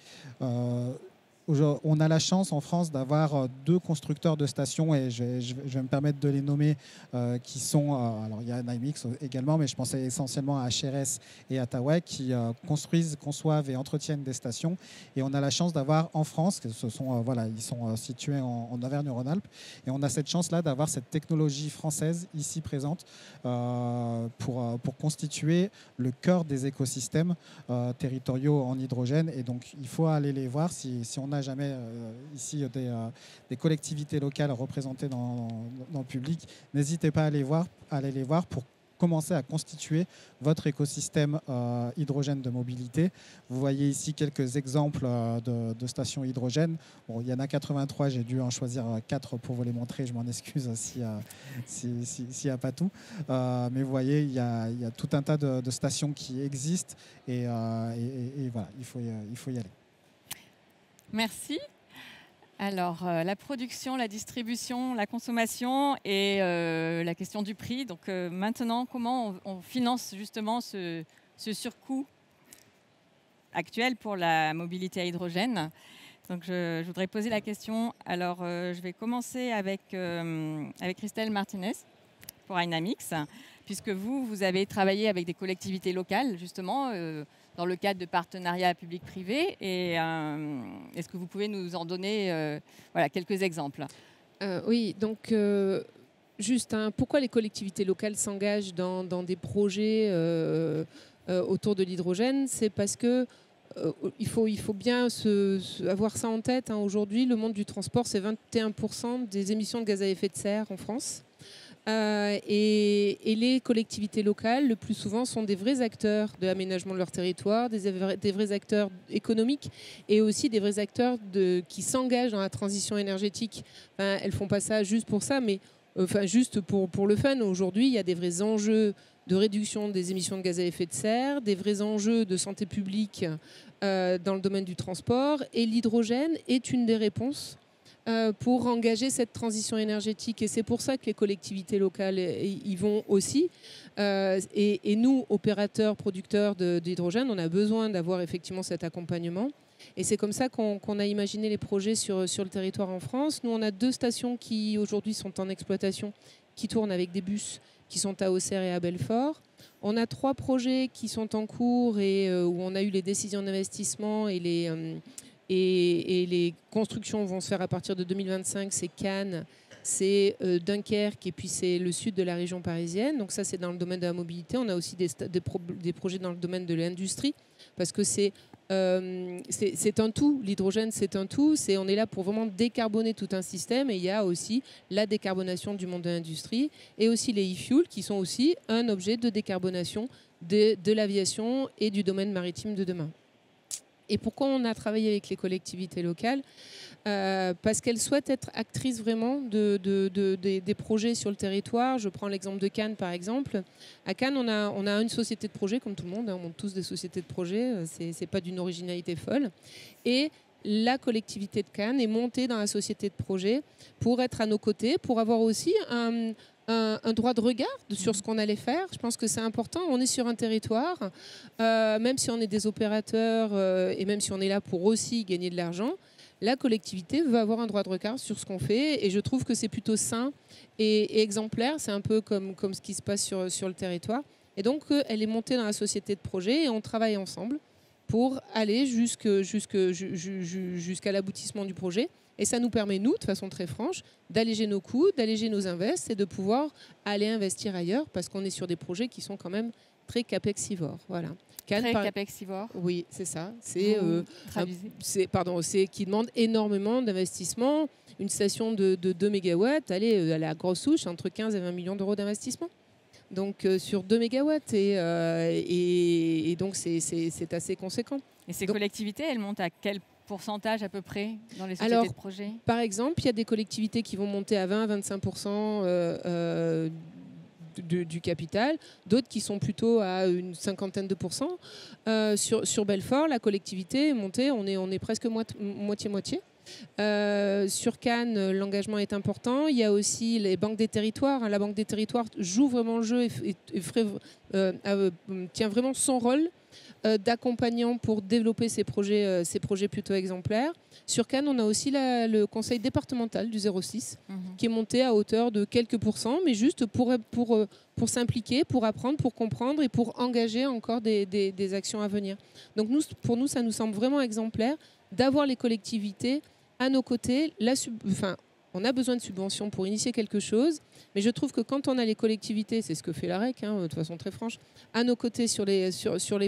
On a la chance en France d'avoir 2 constructeurs de stations, et je vais me permettre de les nommer, qui sont, alors il y a NIMX également, mais je pensais essentiellement à HRS et à Tawek, qui construisent, conçoivent et entretiennent des stations. Et on a la chance d'avoir en France, ils sont situés en Auvergne-Rhône-Alpes, et on a cette chance-là d'avoir cette technologie française ici présente pour constituer le cœur des écosystèmes territoriaux en hydrogène. Et donc il faut aller les voir si on n'a jamais ici des collectivités locales représentées dans le public. N'hésitez pas à aller les voir pour commencer à constituer votre écosystème hydrogène de mobilité. Vous voyez ici quelques exemples de stations hydrogène. Bon, il y en a 83, j'ai dû en choisir 4 pour vous les montrer. Je m'en excuse s'il n'y a pas tout. Mais vous voyez, il y a tout un tas de stations qui existent, et voilà, il faut y aller.
Merci. Alors, la production, la distribution, la consommation et la question du prix. Donc maintenant, comment on finance justement ce surcoût actuel pour la mobilité à hydrogène? Donc je voudrais poser la question. Alors, je vais commencer avec Christelle Martinez pour Dynamix, puisque vous avez travaillé avec des collectivités locales, justement, dans le cadre de partenariats public-privé. Et est-ce que vous pouvez nous en donner quelques exemples?
Oui, donc juste, pourquoi les collectivités locales s'engagent dans des projets autour de l'hydrogène? C'est parce que il faut bien avoir ça en tête. Aujourd'hui, le monde du transport, c'est 21% des émissions de gaz à effet de serre en France. Et les collectivités locales, le plus souvent, sont des vrais acteurs de l'aménagement de leur territoire, des vrais acteurs économiques, et aussi des vrais acteurs qui s'engagent dans la transition énergétique. Elles ne font pas ça juste pour ça, mais juste pour le fun. Aujourd'hui, il y a des vrais enjeux de réduction des émissions de gaz à effet de serre, des vrais enjeux de santé publique dans le domaine du transport, et l'hydrogène est une des réponses pour engager cette transition énergétique. Et c'est pour ça que les collectivités locales y vont aussi. Et nous, opérateurs, producteurs d'hydrogène, on a besoin d'avoir effectivement cet accompagnement. Et c'est comme ça qu'on a imaginé les projets sur le territoire en France. Nous, on a 2 stations qui aujourd'hui sont en exploitation, qui tournent avec des bus, qui sont à Auxerre et à Belfort. On a 3 projets qui sont en cours et où on a eu les décisions d'investissement, et les constructions vont se faire à partir de 2025. C'est Cannes, c'est Dunkerque, et puis c'est le sud de la région parisienne. Donc ça, c'est dans le domaine de la mobilité. On a aussi des projets dans le domaine de l'industrie, parce que c'est un tout. L'hydrogène, c'est un tout. On est là pour vraiment décarboner tout un système, et il y a aussi la décarbonation du monde de l'industrie, et aussi les e-fuels, qui sont aussi un objet de décarbonation de l'aviation et du domaine maritime de demain. Et pourquoi on a travaillé avec les collectivités locales? Parce qu'elles souhaitent être actrices vraiment des projets sur le territoire. Je prends l'exemple de Cannes, par exemple. À Cannes, on a une société de projet, comme tout le monde. On monte tous des sociétés de projet. C'est pas d'une originalité folle. Et la collectivité de Cannes est montée dans la société de projet pour être à nos côtés, pour avoir aussi un droit de regard sur ce qu'on allait faire. Je pense que c'est important. On est sur un territoire, même si on est des opérateurs et même si on est là pour aussi gagner de l'argent, la collectivité veut avoir un droit de regard sur ce qu'on fait, et je trouve que c'est plutôt sain et exemplaire. C'est un peu comme ce qui se passe sur le territoire. Et donc, elle est montée dans la société de projet et on travaille ensemble pour aller jusqu'à l'aboutissement du projet. Et ça nous permet, nous, de façon très franche, d'alléger nos coûts, d'alléger nos invests et de pouvoir aller investir ailleurs parce qu'on est sur des projets qui sont quand même très capexivores. Voilà.
Très capexivore.
Oui, c'est ça.
C'est
qui demande énormément d'investissement. Une station de 2 MW, elle est à la grosse souche, entre 15 et 20 millions d'euros d'investissement. Donc sur 2 MW et donc c'est assez conséquent.
Et ces collectivités, elles montent à quel pourcentage à peu près dans les sociétés de projet?
Par exemple, il y a des collectivités qui vont monter à 20-25% du capital, d'autres qui sont plutôt à une cinquantaine de pourcents. Sur Belfort, la collectivité est montée, on est presque moitié-moitié. Sur Cannes, l'engagement est important. Il y a aussi les banques des territoires. La Banque des territoires joue vraiment le jeu et tient vraiment son rôle d'accompagnant pour développer ces projets plutôt exemplaires. Sur Cannes, on a aussi le conseil départemental du 06 qui est monté à hauteur de quelques pourcents, mais juste pour s'impliquer, pour apprendre, pour comprendre et pour engager encore des actions à venir. Donc pour nous, ça nous semble vraiment exemplaire d'avoir les collectivités à nos côtés. On a besoin de subventions pour initier quelque chose, mais je trouve que quand on a les collectivités, c'est ce que fait la REC, de façon très franche, à nos côtés sur les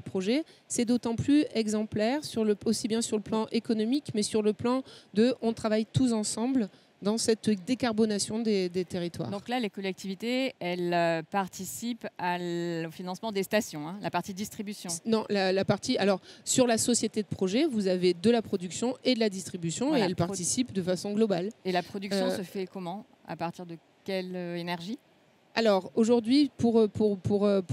projets, c'est d'autant plus exemplaire, aussi bien sur le plan économique, mais sur le plan de on travaille tous ensemble dans cette décarbonation des territoires.
Donc là, les collectivités, elles participent au financement des stations, la partie distribution.
Non, la partie... Alors, sur la société de projet, vous avez de la production et de la distribution, et elles participent de façon globale.
Et la production se fait comment? À partir de quelle énergie?
Alors aujourd'hui, pour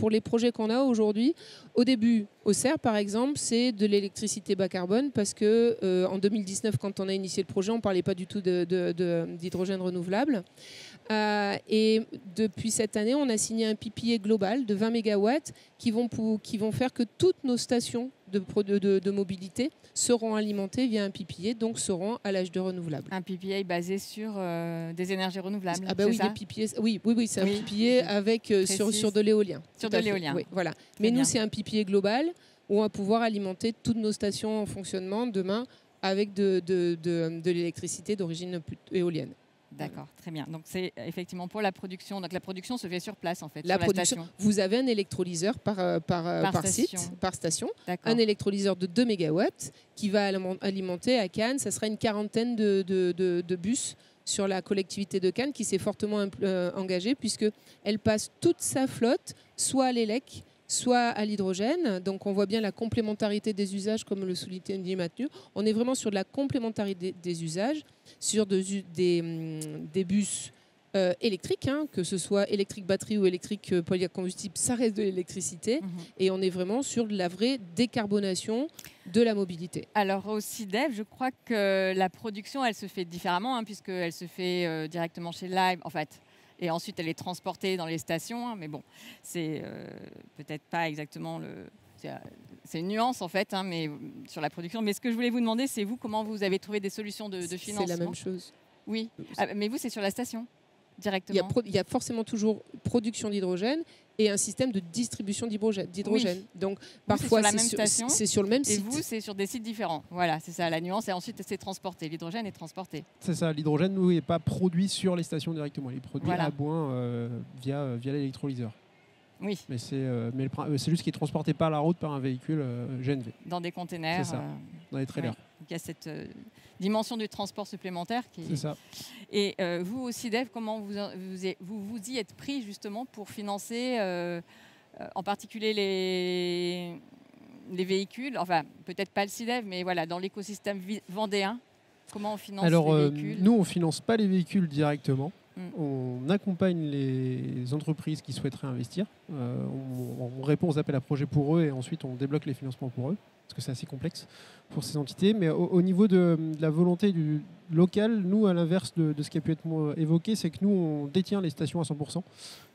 les projets qu'on a aujourd'hui, au début, Auxerre par exemple, c'est de l'électricité bas carbone parce que en 2019, quand on a initié le projet, on ne parlait pas du tout d'hydrogène renouvelable. Et depuis cette année, on a signé un PPA global de 20 MW qui vont faire que toutes nos stations de mobilité seront alimentées via un PPA, donc seront à l'âge de renouvelable.
Un PPA basé sur des énergies renouvelables.
Ah bah oui, oui, c'est un PPA avec sur de l'éolien.
Sur de l'éolien.
Oui, voilà. Mais nous, c'est un PPA global où on va pouvoir alimenter toutes nos stations en fonctionnement demain avec de l'électricité d'origine éolienne.
D'accord, très bien. Donc c'est effectivement pour la production. Donc la production se fait sur place en fait.
La production. Vous avez un électrolyseur par station. Un électrolyseur de 2 MW qui va alimenter à Cannes. Ça sera une quarantaine de bus sur la collectivité de Cannes qui s'est fortement engagée puisqu'elle passe toute sa flotte soit à l'élec, soit à l'hydrogène. Donc on voit bien la complémentarité des usages comme le soulignait Mathieu. On est vraiment sur de la complémentarité des usages, sur des bus électriques, que ce soit électrique batterie ou électrique polycombustible, ça reste de l'électricité. Et on est vraiment sur de la vraie décarbonation de la mobilité.
Alors au CIDEV, je crois que la production, elle se fait différemment, puisqu'elle se fait directement chez Live, en fait. Et ensuite, elle est transportée dans les stations. Mais bon, c'est peut-être pas exactement c'est une nuance, en fait, mais sur la production. Mais ce que je voulais vous demander, c'est vous, comment vous avez trouvé des solutions de financement?
C'est la même chose.
Oui. Mais vous, c'est sur la station, directement?
Il y a forcément toujours production d'hydrogène et un système de distribution d'hydrogène.
Oui.
Donc, parfois,
c'est
sur le même site.
Et vous, c'est sur des sites différents. Voilà, c'est ça la nuance. Et ensuite, c'est transporté. L'hydrogène est transporté.
C'est ça. L'hydrogène, nous, n'est pas produit sur les stations directement. Il est produit à Boin via l'électrolyseur.
Oui.
Mais c'est juste qu'il est transporté par la route par un véhicule GNV.
Dans des containers.
C'est ça. Dans des trailers.
Donc, il y a cette dimension du transport supplémentaire.
C'est ça.
Et vous aussi, Dev, comment vous y êtes pris justement pour financer en particulier les véhicules, enfin peut-être pas le CIDEV, mais voilà, dans l'écosystème vendéen, comment on finance les véhicules?
Nous, on ne finance pas les véhicules directement. On accompagne les entreprises qui souhaiteraient investir. On répond aux appels à projets pour eux et ensuite on débloque les financements pour eux, parce que c'est assez complexe pour ces entités. Mais au niveau de la volonté du local, nous, à l'inverse de ce qui a pu être évoqué, c'est que nous, on détient les stations à 100%.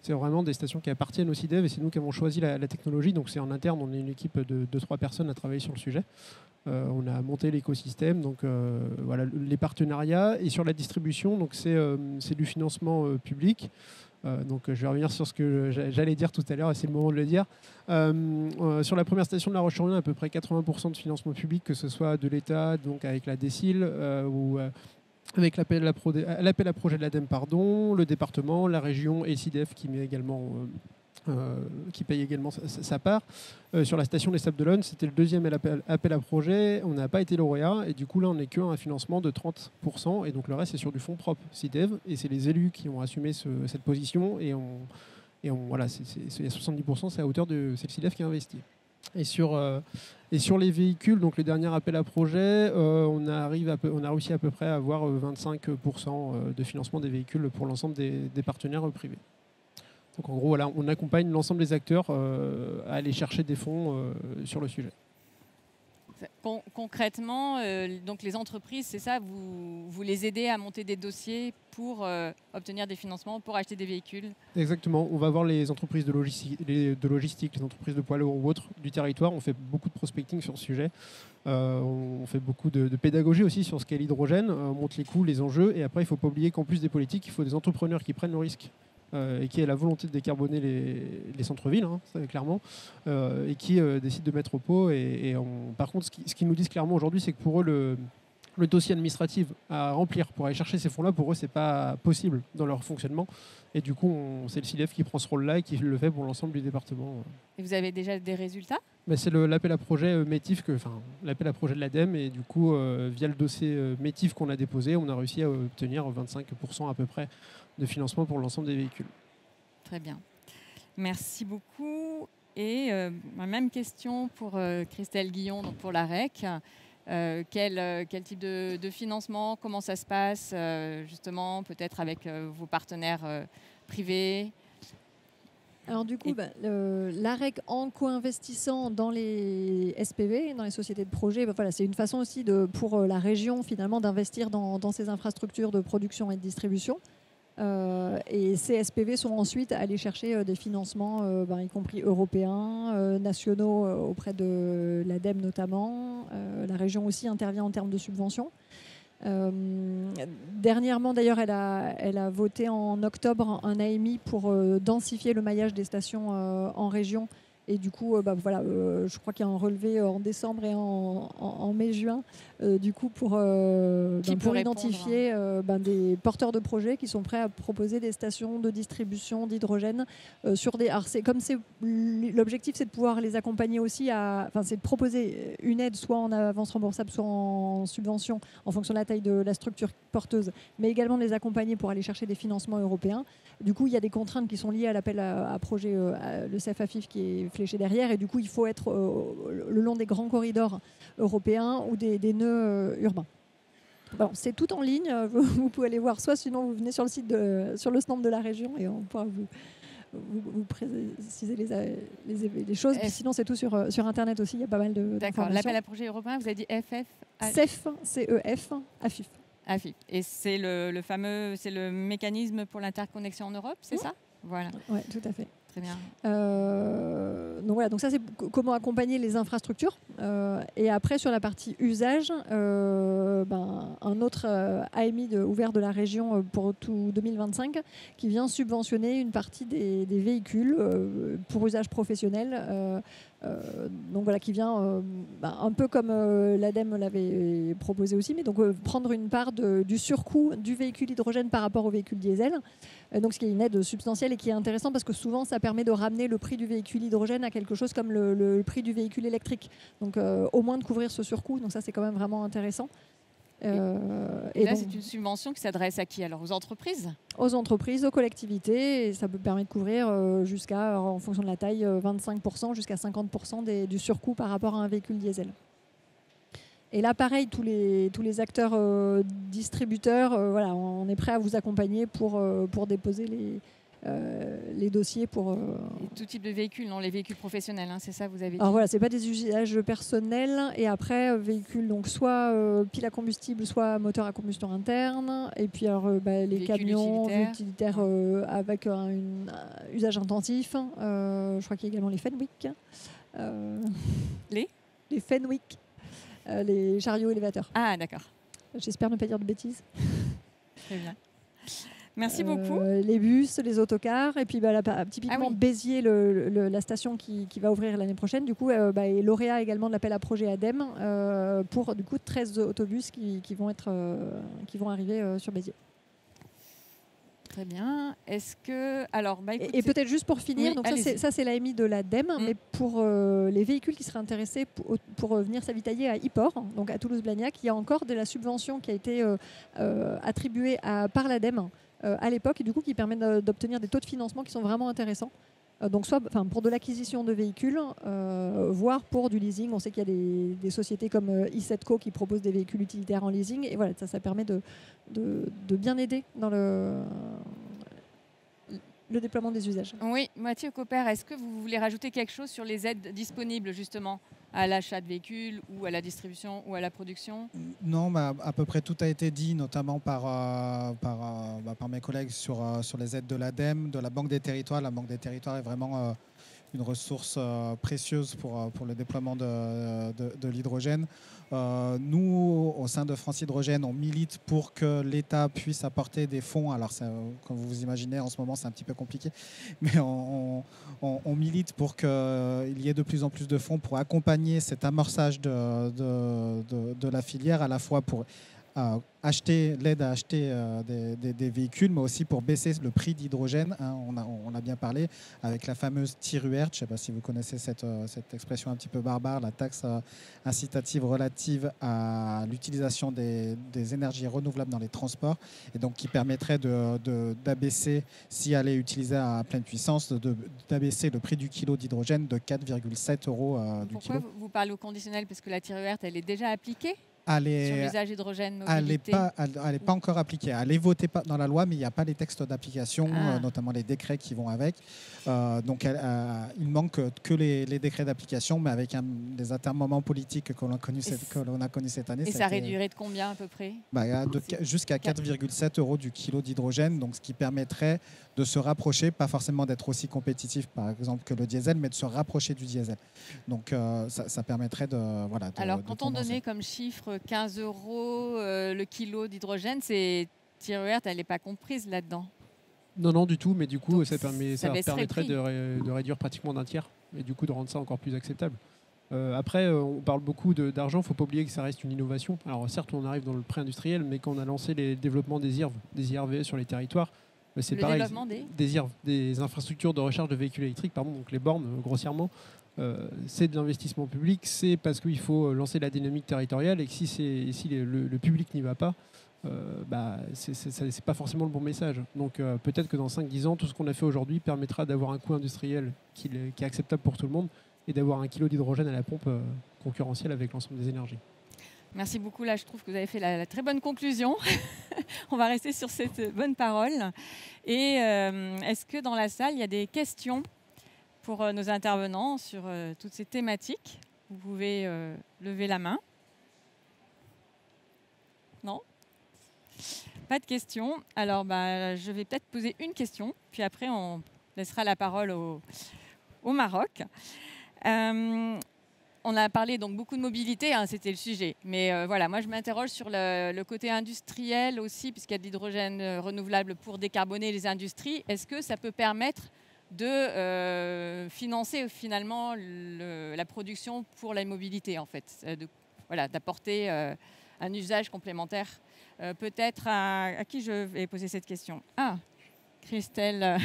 C'est vraiment des stations qui appartiennent au CIDEV et c'est nous qui avons choisi la technologie. Donc c'est en interne, on est une équipe de 3 personnes à travailler sur le sujet. On a monté l'écosystème, donc voilà, les partenariats. Et sur la distribution, donc c'est du financement public. Donc je vais revenir sur ce que j'allais dire tout à l'heure, et c'est le moment de le dire. Sur la première station de La Roche-sur-Yon, à peu près 80% de financement public, que ce soit de l'État, donc avec la DSIL, ou avec l'appel à projet de l'ADEME, le département, la région et SIDEF qui met également qui paye également sa part. Sur la station des Sables d'Olonne, c'était le deuxième appel à projet. On n'a pas été lauréat et du coup là on n'est qu'à un financement de 30% et donc le reste c'est sur du fonds propre SIDEV et c'est les élus qui ont assumé cette position et voilà, c'est 70%, c'est à hauteur de c'est le SIDEV qui a investi. Et sur les véhicules, donc le dernier appel à projet, on a réussi à peu près à avoir 25% de financement des véhicules pour l'ensemble des partenaires privés. Donc en gros, voilà, on accompagne l'ensemble des acteurs à aller chercher des fonds sur le sujet.
Concrètement, donc les entreprises, c'est ça, vous les aidez à monter des dossiers pour obtenir des financements, pour acheter des véhicules?
Exactement. On va voir les entreprises de logistique, les entreprises de poids lourds ou autres du territoire. On fait beaucoup de prospecting sur ce sujet. On fait beaucoup de pédagogie aussi sur ce qu'est l'hydrogène. On montre les coûts, les enjeux. Et après, il ne faut pas oublier qu'en plus des politiques, il faut des entrepreneurs qui prennent le risque. Et qui a la volonté de décarboner les centres-villes, hein, ça, clairement, et qui décident de mettre au pot. Par contre, ce qu'ils nous disent clairement aujourd'hui, c'est que pour eux, le dossier administratif à remplir pour aller chercher ces fonds-là, pour eux, c'est pas possible dans leur fonctionnement. Et du coup, c'est le SIDEF qui prend ce rôle-là et qui le fait pour l'ensemble du département.
Et vous avez déjà des résultats?
C'est l'appel à projet METIF, l'appel à projet de l'ADEME. Et du coup, via le dossier METIF qu'on a déposé, on a réussi à obtenir 25% à peu près de financement pour l'ensemble des véhicules.
Très bien. Merci beaucoup. Et même question pour Christelle Guillon, donc pour la REC. Quel type de financement, comment ça se passe justement, peut-être avec vos partenaires privés?
Alors du coup, l'AREC, en co-investissant dans les SPV, dans les sociétés de projet, voilà, c'est une façon aussi pour la région finalement d'investir dans ces infrastructures de production et de distribution. Et ces SPV sont ensuite allés chercher des financements, y compris européens, nationaux auprès de l'ADEME notamment. La région aussi intervient en termes de subventions. Dernièrement, d'ailleurs, elle a voté en octobre un AMI pour densifier le maillage des stations en région. Et du coup, je crois qu'il y a un relevé en décembre et en mai-juin, du coup, pour identifier des porteurs de projets qui sont prêts à proposer des stations de distribution d'hydrogène sur des. Alors, l'objectif, c'est de pouvoir les accompagner aussi c'est de proposer une aide, soit en avance remboursable, soit en subvention, en fonction de la taille de la structure porteuse, mais également de les accompagner pour aller chercher des financements européens. Du coup, il y a des contraintes qui sont liées à l'appel à projet, le CFAFIF qui est fléché derrière, et du coup, il faut être le long des grands corridors européens ou des nœuds urbains. Bon, c'est tout en ligne, vous pouvez aller voir, soit sinon vous venez sur le site sur le stand de la région et on pourra vous préciser les choses. Puis sinon, c'est tout sur Internet aussi, il y a pas mal de.
D'accord, l'appel à projet européen, vous avez dit
CEF, CEF, AFIF.
AFIF. Et c'est le fameux, c'est le mécanisme pour l'interconnexion en Europe, c'est ça? Voilà.
Oui, tout à fait.
Très bien.
Donc ça c'est comment accompagner les infrastructures. Et après sur la partie usage, un autre AMI ouvert de la région pour tout 2025 qui vient subventionner une partie des véhicules pour usage professionnel. Qui vient un peu comme l'ADEME l'avait proposé aussi, mais donc prendre une part du surcoût du véhicule hydrogène par rapport au véhicule diesel. Donc ce qui est une aide substantielle et qui est intéressant parce que souvent ça permet de ramener le prix du véhicule hydrogène à quelque chose comme le prix du véhicule électrique. Donc au moins de couvrir ce surcoût. Donc ça c'est quand même vraiment intéressant.
Et là, c'est une subvention qui s'adresse à qui? Alors aux entreprises?
Aux entreprises, aux collectivités. Et ça peut permettre de couvrir jusqu'à, en fonction de la taille, 25% jusqu'à 50% du surcoût par rapport à un véhicule diesel. Et là, pareil, tous les acteurs distributeurs, on est prêt à vous accompagner pour déposer les dossiers pour...
Et tout type de véhicules, non? Les véhicules professionnels, hein, c'est ça, vous avez dit?
Alors voilà, c'est pas des usages personnels. Et après, véhicules, donc soit pile à combustible, soit moteur à combustion interne. Et puis alors, les camions utilitaires avec un usage intensif. Je crois qu'il y a également les Fenwick. Les Fenwick. les chariots élévateurs.
Ah, d'accord.
J'espère ne pas dire de bêtises.
Très bien. Merci beaucoup.
Les bus, les autocars, et puis typiquement
Ah oui.
Béziers, la station qui va ouvrir l'année prochaine, du coup, est lauréat également de l'appel à projet ADEME pour du coup 13 autobus qui vont arriver sur Béziers.
Très bien. Est-ce que... Alors,
Et peut-être juste pour finir,
Oui,
donc
allez-y.
ça c'est l'AMI de l'ADEME, mais pour les véhicules qui seraient intéressés pour venir s'avitailler à Yport, donc à Toulouse-Blagnac, il y a encore de la subvention qui a été attribuée par l'ADEME à l'époque, et du coup qui permet d'obtenir des taux de financement qui sont vraiment intéressants. Donc soit pour de l'acquisition de véhicules, voire pour du leasing. On sait qu'il y a des sociétés comme i7co qui proposent des véhicules utilitaires en leasing, et voilà, ça permet de bien aider dans le déploiement des usages.
Oui, Mathieu Copper, est-ce que vous voulez rajouter quelque chose sur les aides disponibles justement à l'achat de véhicules ou à la distribution ou à la production?
Non, à peu près tout a été dit, notamment par mes collègues sur les aides de l'ADEME, de la Banque des Territoires. La Banque des Territoires est vraiment une ressource précieuse pour le déploiement de l'hydrogène. Nous, au sein de France Hydrogène, on milite pour que l'État puisse apporter des fonds. Alors, comme vous imaginez, en ce moment, c'est un petit peu compliqué, mais on milite pour qu'il y ait de plus en plus de fonds pour accompagner cet amorçage de la filière, à la fois pour l'aide à acheter des véhicules, mais aussi pour baisser le prix d'hydrogène. On a bien parlé avec la fameuse TIRUR. Je ne sais pas si vous connaissez cette expression un petit peu barbare, la taxe incitative relative à l'utilisation des énergies renouvelables dans les transports, et donc qui permettrait d'abaisser, si elle est utilisée à pleine puissance, d'abaisser le prix du kilo d'hydrogène de 4,7 euros du kilo.
Pourquoi vous parlez au conditionnel? Parce que la TIRUR, elle est déjà appliquée
sur
l'usage hydrogène mobilité.
Elle n'est pas encore appliquée. Elle est votée dans la loi, mais il n'y a pas les textes d'application, notamment les décrets qui vont avec. Donc il manque que les décrets d'application, mais avec des atermoiements politiques que l'on a connus cette année.
Et ça réduirait de combien à peu près?
Jusqu'à 4,7 euros du kilo d'hydrogène, donc ce qui permettrait de se rapprocher, pas forcément d'être aussi compétitif par exemple que le diesel, mais de se rapprocher du diesel. Donc ça permettrait de... Voilà,
alors quand on donnait comme chiffre 15 euros le kilo d'hydrogène, TIRUR, elle n'est pas comprise là-dedans?
Non, du tout, mais du coup,
Donc,
ça permettrait
le
de réduire pratiquement d'un tiers et du coup de rendre ça encore plus acceptable. Après, on parle beaucoup d'argent, il ne faut pas oublier que ça reste une innovation. Alors certes, on arrive dans le pré-industriel, mais quand on a lancé les développements des IRV sur les territoires, c'est pareil, des infrastructures de recharge de véhicules électriques, donc les bornes, grossièrement, c'est de l'investissement public, c'est parce qu'il faut lancer la dynamique territoriale, et que si le public n'y va pas, c'est pas forcément le bon message. Donc peut-être que dans 5-10 ans, tout ce qu'on a fait aujourd'hui permettra d'avoir un coût industriel qui est acceptable pour tout le monde et d'avoir un kilo d'hydrogène à la pompe concurrentiel avec l'ensemble des énergies.
Merci beaucoup. Là, je trouve que vous avez fait la très bonne conclusion. On va rester sur cette bonne parole. Et est-ce que dans la salle, il y a des questions pour nos intervenants sur toutes ces thématiques? Vous pouvez lever la main. Non? Pas de questions. Alors, je vais peut-être poser une question, puis après, on laissera la parole au Maroc. On a parlé donc beaucoup de mobilité, c'était le sujet. Mais voilà, moi je m'interroge sur le côté industriel aussi, puisqu'il y a de l'hydrogène renouvelable pour décarboner les industries. Est-ce que ça peut permettre de financer finalement la production pour la mobilité, en fait, d'apporter un usage complémentaire? Peut-être à qui je vais poser cette question? Christelle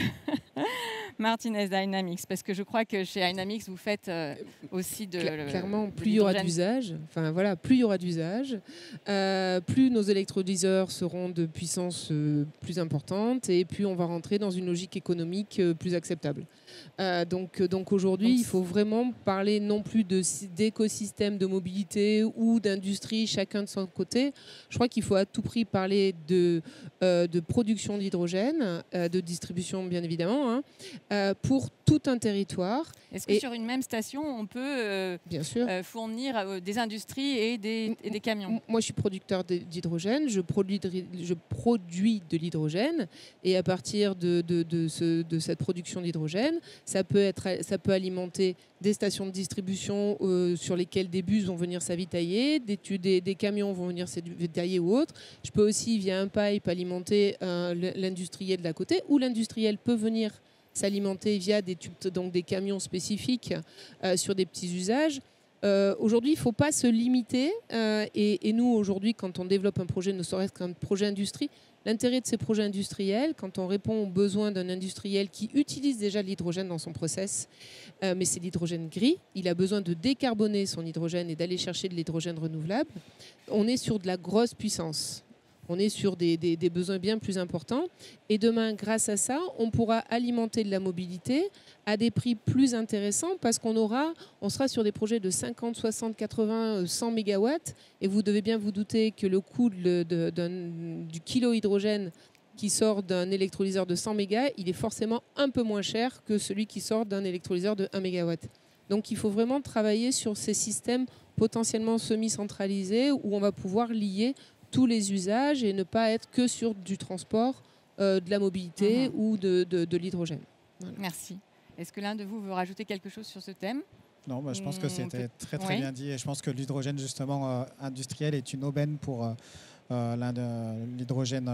Martinez Dynamics, parce que je crois que chez Dynamics, vous faites aussi
clairement, plus il y aura d'usage, plus nos électrolyseurs seront de puissance plus importante, et plus on va rentrer dans une logique économique plus acceptable. Donc aujourd'hui, il faut vraiment parler non plus d'écosystème de mobilité ou d'industrie, chacun de son côté. Je crois qu'il faut à tout prix parler de production d'hydrogène, de distribution bien évidemment, pour tout un territoire.
Est-ce que
Et-
sur une même station, on peut
Bien sûr.
fournir des industries et des camions?
Moi, je suis producteur d'hydrogène, je produis de l'hydrogène, et à partir de cette production d'hydrogène, ça peut alimenter des stations de distribution sur lesquelles des bus vont venir s'avitailler, des camions vont venir s'avitailler ou autre. Je peux aussi, via un pipe, alimenter l'industriel de la côté, ou l'industriel peut venir s'alimenter via des tubes, donc des camions spécifiques sur des petits usages. Aujourd'hui, il ne faut pas se limiter. Et nous, aujourd'hui, quand on développe un projet, ne serait-ce qu'un projet industrie, l'intérêt de ces projets industriels, quand on répond aux besoins d'un industriel qui utilise déjà l'hydrogène dans son process, mais c'est l'hydrogène gris, il a besoin de décarboner son hydrogène et d'aller chercher de l'hydrogène renouvelable, on est sur de la grosse puissance. On est sur des besoins bien plus importants. Et demain, grâce à ça, on pourra alimenter de la mobilité à des prix plus intéressants parce qu'on sera sur des projets de 50, 60, 80, 100 mégawatts. Et vous devez bien vous douter que le coût du kilo hydrogène qui sort d'un électrolyseur de 100 mégas, il est forcément un peu moins cher que celui qui sort d'un électrolyseur de 1 mégawatt. Donc il faut vraiment travailler sur ces systèmes potentiellement semi-centralisés où on va pouvoir lier tous les usages et ne pas être que sur du transport, de la mobilité ou de l'hydrogène. Voilà.
Merci. Est-ce que l'un de vous veut rajouter quelque chose sur ce thème?
Non, bah, je pense que c'était très
Oui.
bien dit. Et je pense que l'hydrogène justement industriel est une aubaine pour l'hydrogène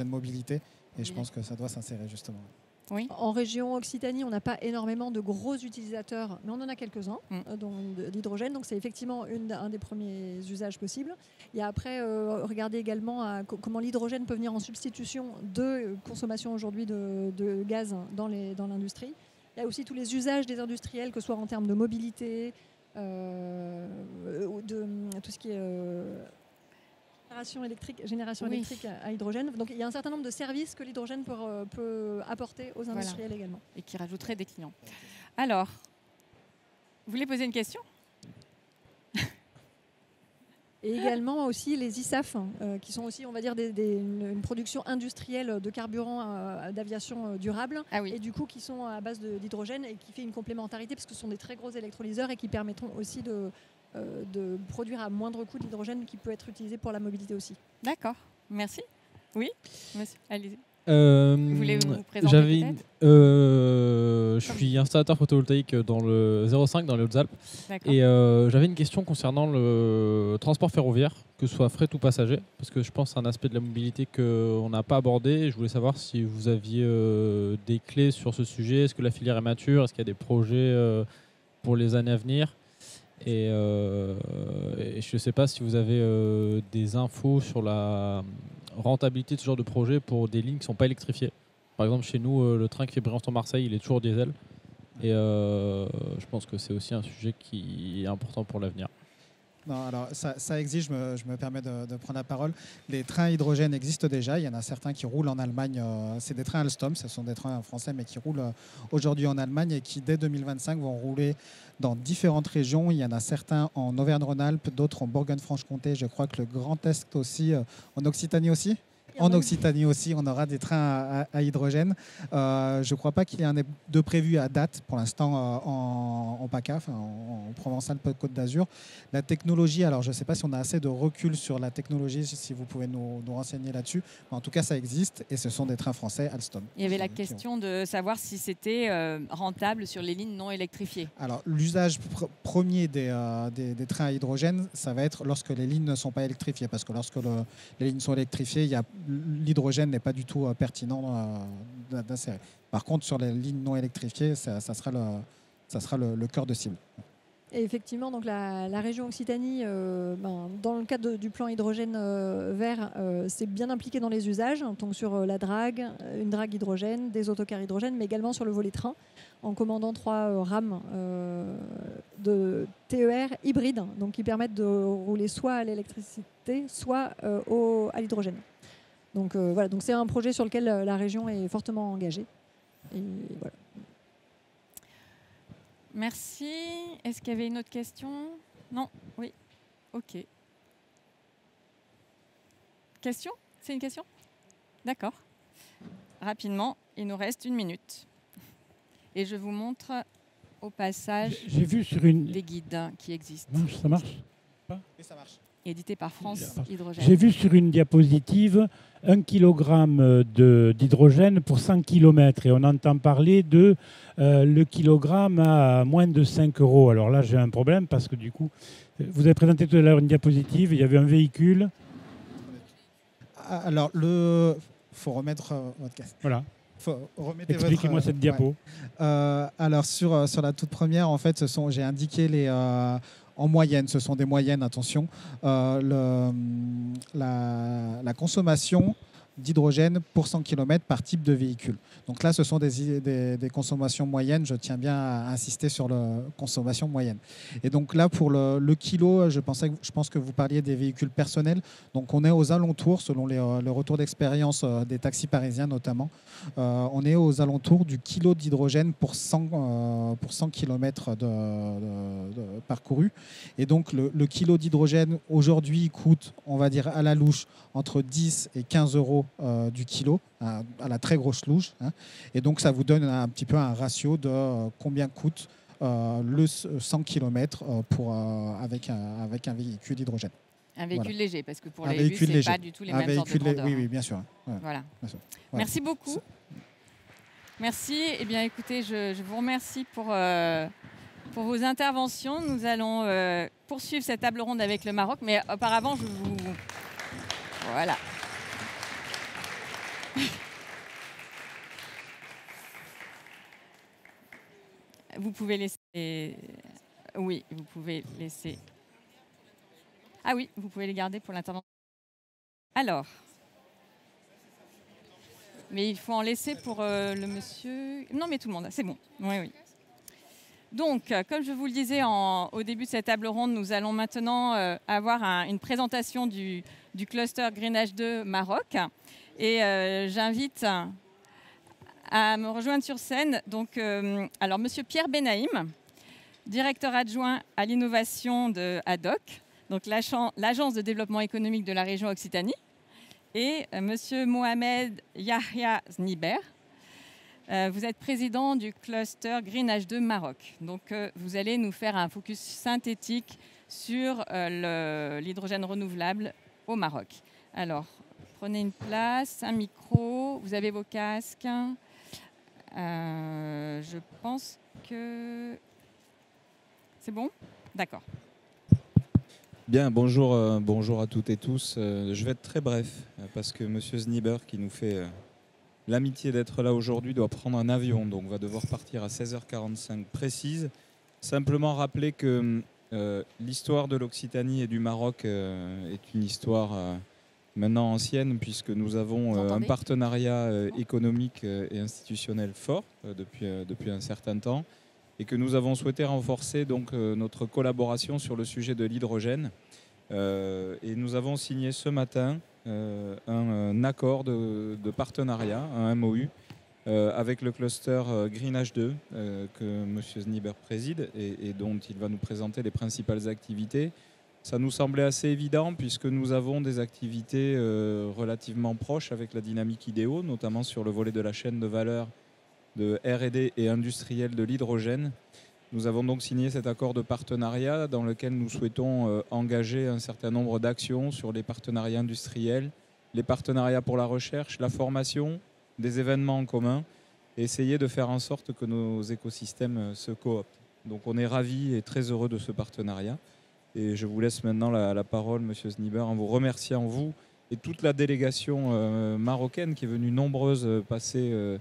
mobilité. Et je pense que ça doit s'insérer justement.
Oui.
En région Occitanie, on n'a pas énormément de gros utilisateurs, mais on en a quelques-uns d'hydrogène. Donc c'est effectivement un des premiers usages possibles. Il y a après, regardez également comment l'hydrogène peut venir en substitution de consommation aujourd'hui de gaz dans l'industrie. Il y a aussi tous les usages des industriels, que ce soit en termes de mobilité, ou de tout ce qui est génération électrique à hydrogène. Donc il y a un certain nombre de services que l'hydrogène peut apporter aux industriels également.
Et qui rajouterait des clients. Alors, vous voulez poser une question?
Et également aussi les ISAF, qui sont aussi, on va dire, une production industrielle de carburant d'aviation durable, et du coup qui sont à base d'hydrogène et qui fait une complémentarité parce que ce sont des très gros électrolyseurs et qui permettront aussi de produire à moindre coût de l'hydrogène qui peut être utilisé pour la mobilité aussi.
D'accord, merci. Oui, monsieur, allez-y. Vous voulez vous présenter peut-être?
Je suis installateur photovoltaïque dans le 05 dans les Hautes-Alpes. Et j'avais une question concernant le transport ferroviaire, que ce soit fret ou passager, parce que je pense que c'est un aspect de la mobilité qu'on n'a pas abordé. Et je voulais savoir si vous aviez des clés sur ce sujet. Est-ce que la filière est mature? Est-ce qu'il y a des projets pour les années à venir? Et je ne sais pas si vous avez des infos sur la rentabilité de ce genre de projet pour des lignes qui ne sont pas électrifiées. Par exemple, chez nous, le train qui fait Briançon-Marseille, il est toujours diesel. Et je pense que c'est aussi un sujet qui est important pour l'avenir.
Non, alors ça existe, je me permets de prendre la parole. Les trains hydrogène existent déjà. Il y en a certains qui roulent en Allemagne. C'est des trains Alstom, ce sont des trains français, mais qui roulent aujourd'hui en Allemagne et qui, dès 2025, vont rouler dans différentes régions. Il y en a certains en Auvergne-Rhône-Alpes, d'autres en Bourgogne-Franche-Comté. Je crois que le Grand Est aussi, en Occitanie aussi. En Occitanie aussi, on aura des trains à hydrogène. Je ne crois pas qu'il y en ait de prévus à date, pour l'instant, en PACA, en Provençal, Côte d'Azur. La technologie, alors je ne sais pas si on a assez de recul sur la technologie, si vous pouvez nous renseigner là-dessus. Mais en tout cas, ça existe et ce sont des trains français Alstom.
Il y avait la question de savoir si c'était rentable sur les lignes non électrifiées.
Alors, l'usage premier des trains à hydrogène, ça va être lorsque les lignes ne sont pas électrifiées. Parce que lorsque les lignes sont électrifiées, l'hydrogène n'est pas du tout pertinent d'insérer. Par contre, sur les lignes non électrifiées, ça sera le cœur de cible.
Et effectivement, donc la région Occitanie, dans le cadre du plan hydrogène vert, c'est bien impliqué dans les usages, donc sur la drague, une drague hydrogène, des autocars hydrogène, mais également sur le volet train, en commandant 3 rames de TER hybrides, donc qui permettent de rouler soit à l'électricité, soit à l'hydrogène. Donc voilà, donc c'est un projet sur lequel la région est fortement engagée. Et voilà.
Merci. Est-ce qu'il y avait une autre question? Non? Oui. Ok. Question? C'est une question? D'accord. Rapidement, il nous reste 1 minute. Et je vous montre au passage
J'ai vu sur une...
les guides qui existent.
Ça marche.
Et ça marche.
Édité par France Hydrogène.
J'ai vu sur une diapositive 1 kg d'hydrogène pour 100 km et on entend parler de le kilogramme à moins de 5 €. Alors là, j'ai un problème parce que du coup, vous avez présenté tout à l'heure une diapositive, il y avait un véhicule.
Alors, faut remettre votre casque.
Voilà.
Expliquez-moi
cette diapo.
Ouais. Alors, sur la toute première, en fait, j'ai indiqué les... en moyenne, ce sont des moyennes, attention, la consommation d'hydrogène pour 100 km par type de véhicule. Donc là, ce sont des consommations moyennes. Je tiens bien à insister sur la consommation moyenne. Et donc là, pour le kilo, je pense que vous parliez des véhicules personnels. Donc on est aux alentours, selon le retour d'expérience des taxis parisiens notamment, on est aux alentours du kilo d'hydrogène pour 100 km de parcouru. Et donc le kilo d'hydrogène aujourd'hui coûte, on va dire à la louche, entre 10 et 15 € du kilo, à la très grosse louche. Hein. Et donc ça vous donne un petit peu un ratio de combien coûte le 100 km avec un véhicule d'hydrogène.
Un véhicule léger, parce que pour
un
les bus,
léger.
c'est pas du tout les mêmes sortes de grandeur.
Oui, bien sûr. Ouais.
Voilà.
Bien sûr.
Merci beaucoup. Merci. Eh bien, écoutez, je vous remercie pour vos interventions. Nous allons poursuivre cette table ronde avec le Maroc, mais auparavant, je vous... Voilà. Vous pouvez laisser... Oui, vous pouvez laisser... Ah oui, vous pouvez les garder pour l'intervention. Alors... Mais il faut en laisser pour le monsieur... Non, mais tout le monde, c'est bon. Oui, oui. Donc, comme je vous le disais au début de cette table ronde, nous allons maintenant avoir une présentation du cluster Green H2 Maroc. Et j'invite à me rejoindre sur scène. Donc, alors, monsieur Pierre Benaïm, directeur adjoint à l'innovation de ADOC, donc l'agence de développement économique de la région Occitanie. Et monsieur Mohamed Yahya Zniber, vous êtes président du cluster Green H2 Maroc. Donc, vous allez nous faire un focus synthétique sur l'hydrogène renouvelable au Maroc. Alors, prenez une place, un micro, vous avez vos casques. Je pense que c'est bon ? D'accord.
Bien, bonjour à toutes et tous. Je vais être très bref parce que M. Zniber, qui nous fait l'amitié d'être là aujourd'hui, doit prendre un avion, donc va devoir partir à 16h45 précise. Simplement rappeler que l'histoire de l'Occitanie et du Maroc est une histoire maintenant ancienne, puisque nous avons un partenariat économique et institutionnel fort depuis un certain temps, et que nous avons souhaité renforcer donc notre collaboration sur le sujet de l'hydrogène. Et nous avons signé ce matin un accord de partenariat, un MOU, avec le cluster Green H2 que M. Zniber préside et dont il va nous présenter les principales activités. Ça nous semblait assez évident puisque nous avons des activités relativement proches avec la dynamique IDEO, notamment sur le volet de la chaîne de valeur de R&D et industriel de l'hydrogène. Nous avons donc signé cet accord de partenariat dans lequel nous souhaitons engager un certain nombre d'actions sur les partenariats industriels, les partenariats pour la recherche, la formation, des événements en commun, et essayer de faire en sorte que nos écosystèmes se cooptent. Donc on est ravis et très heureux de ce partenariat. Et je vous laisse maintenant la parole, M. Zniber, en vous remerciant, vous et toute la délégation marocaine qui est venue nombreuse passer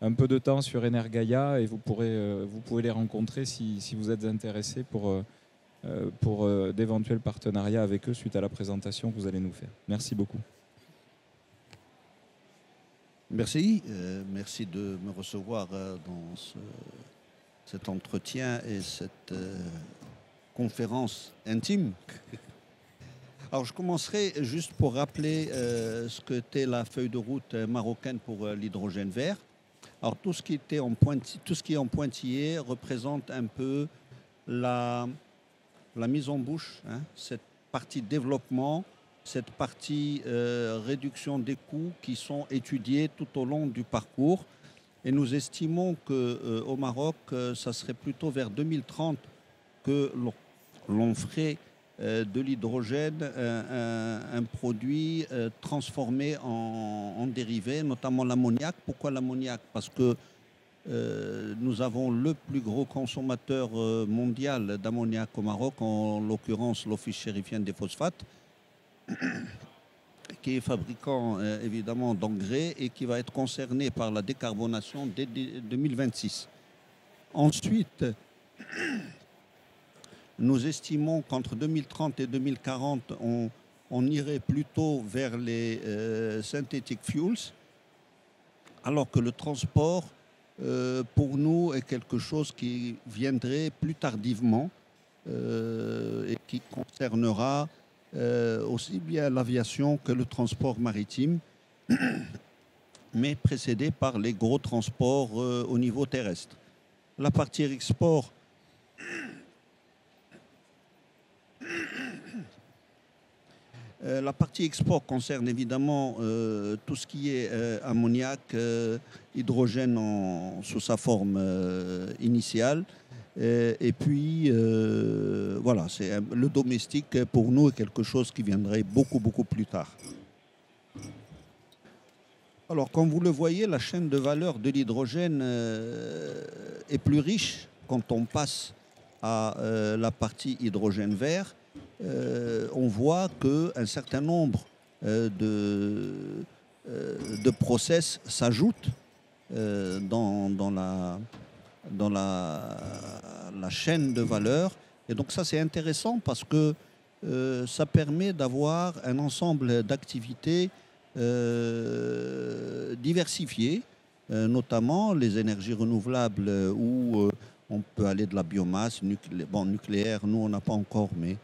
un peu de temps sur Energaia, et vous pouvez les rencontrer si vous êtes intéressés pour d'éventuels partenariats avec eux suite à la présentation que vous allez nous faire. Merci beaucoup.
Merci. Merci de me recevoir dans cet entretien et cette conférence intime. Alors je commencerai juste pour rappeler ce qu'était la feuille de route marocaine pour l'hydrogène vert. Alors tout ce qui est en pointillé représente un peu la mise en bouche, hein, cette partie développement, cette partie réduction des coûts qui sont étudiés tout au long du parcours. Et nous estimons qu'au Maroc, ça serait plutôt vers 2030 que l'on ferait de l'hydrogène un produit transformé en dérivé, notamment l'ammoniac. Pourquoi l'ammoniac? Parce que nous avons le plus gros consommateur mondial d'ammoniac au Maroc, en l'occurrence l'Office chérifien des phosphates, qui est fabricant évidemment d'engrais et qui va être concerné par la décarbonation dès 2026. Ensuite, nous estimons qu'entre 2030 et 2040, on irait plutôt vers les synthetic fuels, alors que le transport, pour nous, est quelque chose qui viendrait plus tardivement et qui concernera aussi bien l'aviation que le transport maritime, mais précédé par les gros transports au niveau terrestre. La partie export concerne évidemment tout ce qui est ammoniac, hydrogène sous sa forme initiale. Et puis, voilà, le domestique pour nous est quelque chose qui viendrait beaucoup plus tard. Alors, comme vous le voyez, la chaîne de valeur de l'hydrogène est plus riche quand on passe à la partie hydrogène vert. On voit qu'un certain nombre de process s'ajoutent dans la chaîne de valeur. Et donc ça, c'est intéressant parce que ça permet d'avoir un ensemble d'activités diversifiées, notamment les énergies renouvelables où on peut aller de la biomasse, nucléaire, nous on n'a pas encore, mais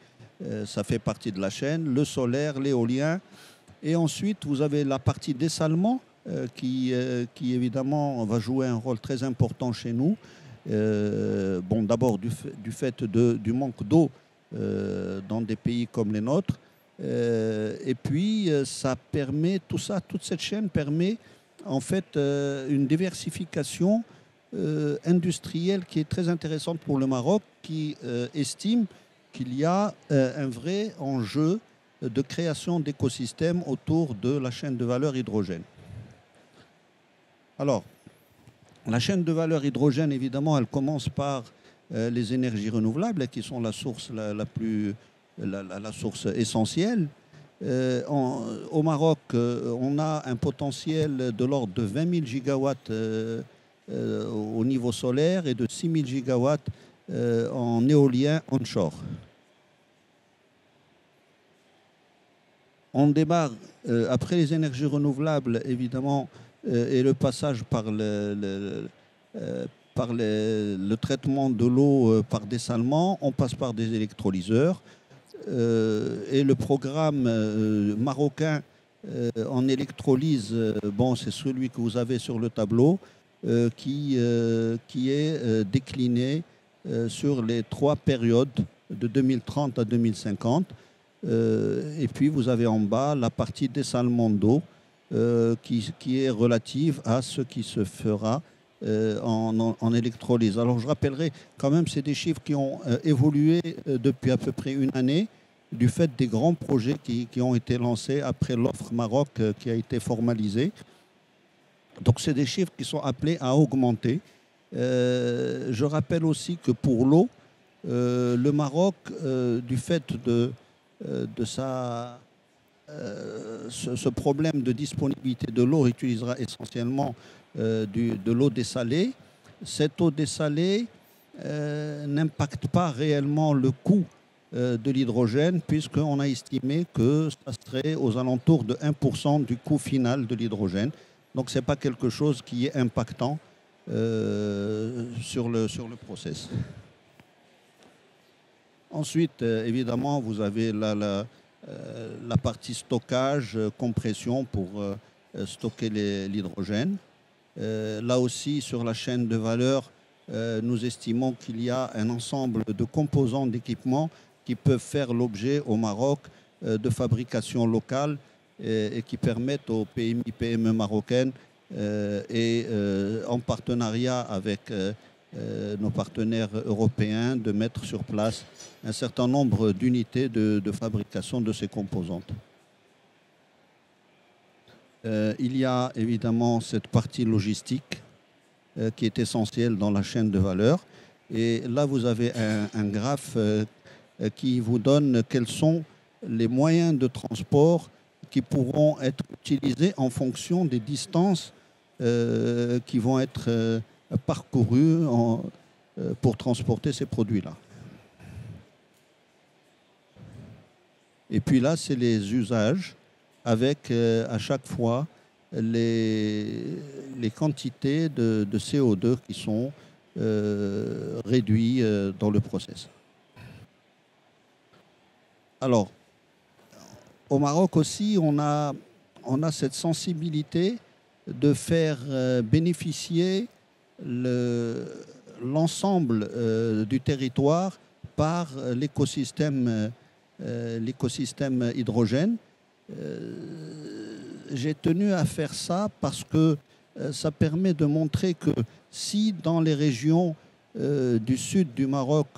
ça fait partie de la chaîne, le solaire, l'éolien. Et ensuite, vous avez la partie dessalement qui évidemment va jouer un rôle très important chez nous. D'abord du fait du manque d'eau dans des pays comme les nôtres. Et puis, ça permet, toute cette chaîne permet en fait une diversification industrielle qui est très intéressante pour le Maroc, qui estime qu'il y a un vrai enjeu de création d'écosystèmes autour de la chaîne de valeur hydrogène. Alors, la chaîne de valeur hydrogène, évidemment, elle commence par les énergies renouvelables, qui sont la source la source essentielle. Au Maroc, on a un potentiel de l'ordre de 20 000 gigawatts au niveau solaire et de 6 000 gigawatts en éolien onshore. On démarre, après les énergies renouvelables, évidemment, et le passage par le traitement de l'eau par dessalement, on passe par des électrolyseurs. Et le programme marocain en électrolyse, c'est celui que vous avez sur le tableau, qui est décliné sur les 3 périodes de 2030 à 2050. Et puis vous avez en bas la partie dessalement d'eau qui est relative à ce qui se fera en électrolyse. Alors je rappellerai quand même, c'est des chiffres qui ont évolué depuis à peu près une année du fait des grands projets qui ont été lancés après l'offre Maroc qui a été formalisée. Donc c'est des chiffres qui sont appelés à augmenter. Je rappelle aussi que pour l'eau, le Maroc, du fait de ce problème de disponibilité de l'eau, utilisera essentiellement de l'eau dessalée. Cette eau dessalée n'impacte pas réellement le coût de l'hydrogène, puisqu'on a estimé que ça serait aux alentours de 1% du coût final de l'hydrogène. Donc ce n'est pas quelque chose qui est impactant sur le process. Ensuite, évidemment, vous avez la partie stockage, compression pour stocker l'hydrogène. Là aussi, sur la chaîne de valeur, nous estimons qu'il y a un ensemble de composants d'équipements qui peuvent faire l'objet au Maroc de fabrication locale et qui permettent aux PMI, PME marocaines et en partenariat avec nos partenaires européens, de mettre sur place un certain nombre d'unités de fabrication de ces composantes. Il y a évidemment cette partie logistique qui est essentielle dans la chaîne de valeur. Et là, vous avez un graphe qui vous donne quels sont les moyens de transport qui pourront être utilisés en fonction des distances qui vont être parcourues pour transporter ces produits-là. Et puis là, c'est les usages avec à chaque fois les quantités de CO2 qui sont réduites dans le process. Alors, au Maroc aussi, on a cette sensibilité de faire bénéficier l'ensemble du territoire par l'écosystème hydrogène. J'ai tenu à faire ça parce que ça permet de montrer que si dans les régions du sud du Maroc,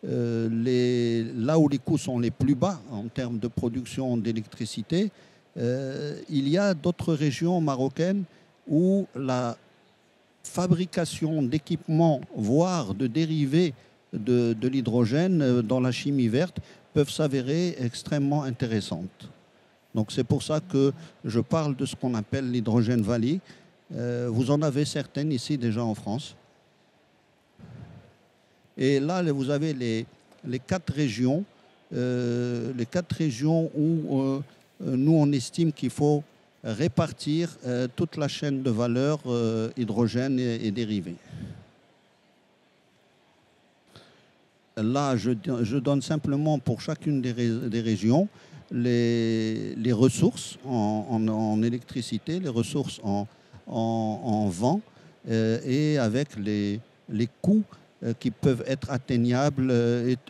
là où les coûts sont les plus bas en termes de production d'électricité, il y a d'autres régions marocaines où la fabrication d'équipements, voire de dérivés de l'hydrogène dans la chimie verte, peuvent s'avérer extrêmement intéressantes. Donc c'est pour ça que je parle de ce qu'on appelle l'hydrogène valley. Vous en avez certaines ici déjà en France. Et là, vous avez les 4 régions, où nous, on estime qu'il faut répartir toute la chaîne de valeur hydrogène et dérivés. Là, je donne simplement pour chacune des régions les ressources en électricité, les ressources en vent et avec les coûts qui peuvent être atteignables.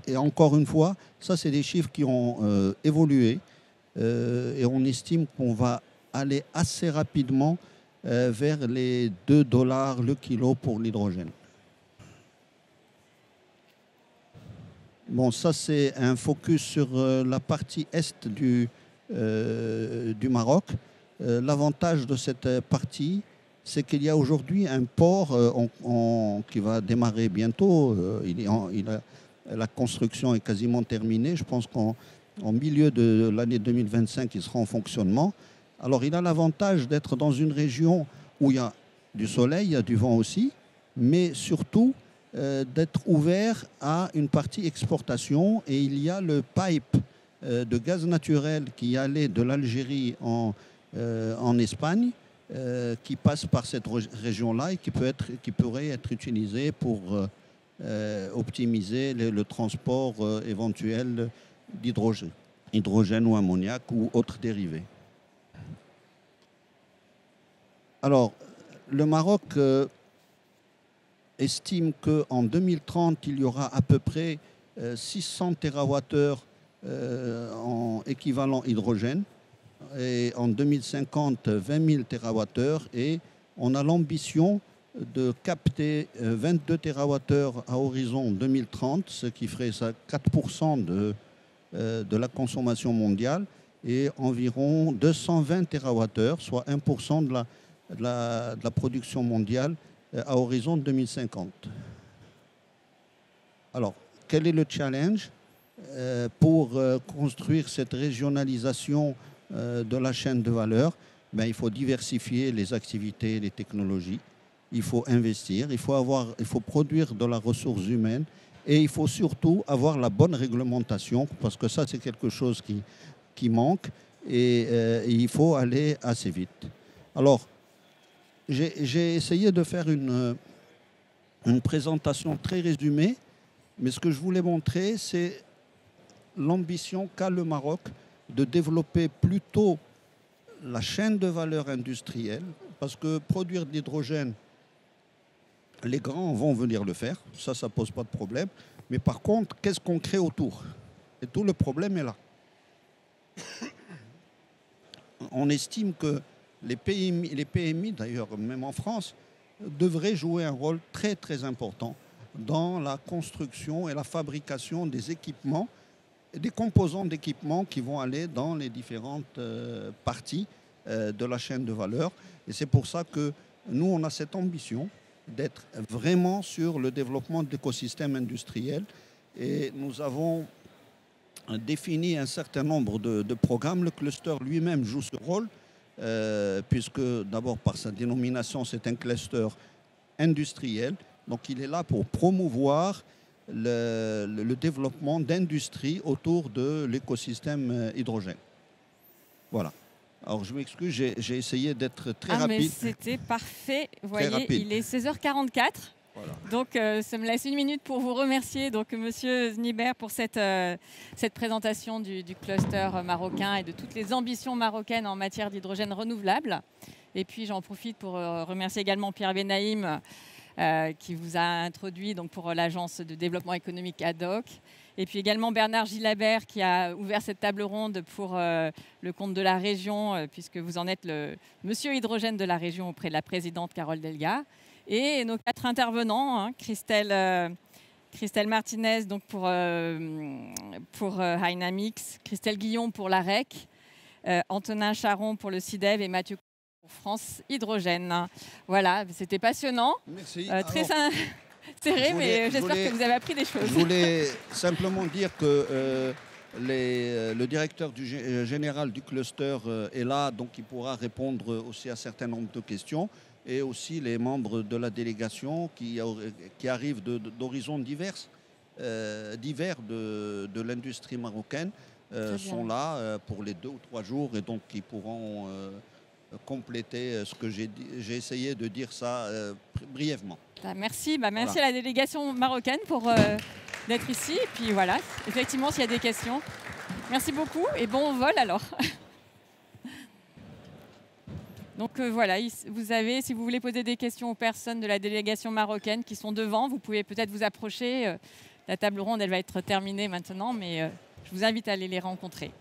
Et encore une fois, ça, c'est des chiffres qui ont évolué et on estime qu'on va aller assez rapidement vers les $2 le kilo pour l'hydrogène. Bon, ça, c'est un focus sur la partie est du Maroc. L'avantage de cette partie, c'est qu'il y a aujourd'hui un port qui va démarrer bientôt. La construction est quasiment terminée. Je pense qu'en milieu de l'année 2025, il sera en fonctionnement. Alors, il a l'avantage d'être dans une région où il y a du soleil, il y a du vent aussi, mais surtout d'être ouvert à une partie exportation. Et il y a le pipe de gaz naturel qui allait de l'Algérie en Espagne, qui passe par cette région-là et qui pourrait être utilisé pour optimiser le transport éventuel d'hydrogène ou ammoniac ou autres dérivés. Alors, le Maroc estime qu'en 2030, il y aura à peu près 600 TWh en équivalent hydrogène. Et en 2050, 20 000 TWh. Et on a l'ambition de capter 22 TWh à horizon 2030, ce qui ferait ça 4% de la consommation mondiale, et environ 220 TWh, soit 1% de la production mondiale à horizon 2050. Alors, quel est le challenge pour construire cette régionalisation de la chaîne de valeur? Il faut diversifier les activités, les technologies. Il faut investir, il faut produire de la ressource humaine et il faut surtout avoir la bonne réglementation, parce que ça, c'est quelque chose qui manque et il faut aller assez vite. Alors, j'ai essayé de faire une présentation très résumée, mais ce que je voulais montrer, c'est l'ambition qu'a le Maroc de développer plutôt la chaîne de valeur industrielle, parce que produire de l'hydrogène, les grands vont venir le faire, ça ne pose pas de problème. Mais par contre, qu'est-ce qu'on crée autour? Et tout le problème est là. On estime que les PMI d'ailleurs, même en France, devrait jouer un rôle très très important dans la construction et la fabrication des équipements, des composants d'équipements qui vont aller dans les différentes parties de la chaîne de valeur. Et c'est pour ça que nous, on a cette ambition d'être vraiment sur le développement d'écosystèmes industriels. Et nous avons défini un certain nombre de programmes. Le cluster lui-même joue ce rôle, puisque d'abord par sa dénomination, c'est un cluster industriel. Donc il est là pour promouvoir le développement d'industries autour de l'écosystème hydrogène. Voilà. Alors je m'excuse, j'ai essayé d'être très rapide.
Mais c'était parfait. Vous voyez,
rapide.
il est 16h44.
Voilà.
Donc ça me laisse une minute pour vous remercier, donc Monsieur Znibert, pour cette présentation du cluster marocain et de toutes les ambitions marocaines en matière d'hydrogène renouvelable. Et puis j'en profite pour remercier également Pierre Benaïm, qui vous a introduit donc, pour l'Agence de développement économique ad hoc. Et puis également Bernard Gilabert qui a ouvert cette table ronde pour le compte de la région, puisque vous en êtes le monsieur hydrogène de la région auprès de la présidente Carole Delga. Et nos 4 intervenants, hein, Christelle Martinez donc pour Hynamix, Christelle Guillon pour l'AREC, Antonin Charon pour le CIDEV et Mathieu pour France Hydrogène. Voilà, c'était passionnant.
Merci.
Très serré, mais j'espère que vous avez appris des choses.
Je voulais simplement dire que le directeur général du cluster est là, donc il pourra répondre aussi à un certain nombre de questions, et aussi les membres de la délégation qui arrivent d'horizons divers de l'industrie marocaine sont là pour les 2 ou 3 jours, et donc ils pourront compléter ce que j'ai essayé de dire ça brièvement.
Merci, merci
Voilà.
à la délégation marocaine pour d'être ici. Et puis voilà, effectivement, s'il y a des questions. Merci beaucoup et bon vol alors. Donc voilà, vous avez, si vous voulez poser des questions aux personnes de la délégation marocaine qui sont devant, vous pouvez peut-être vous approcher. La table ronde, elle va être terminée maintenant, mais je vous invite à aller les rencontrer.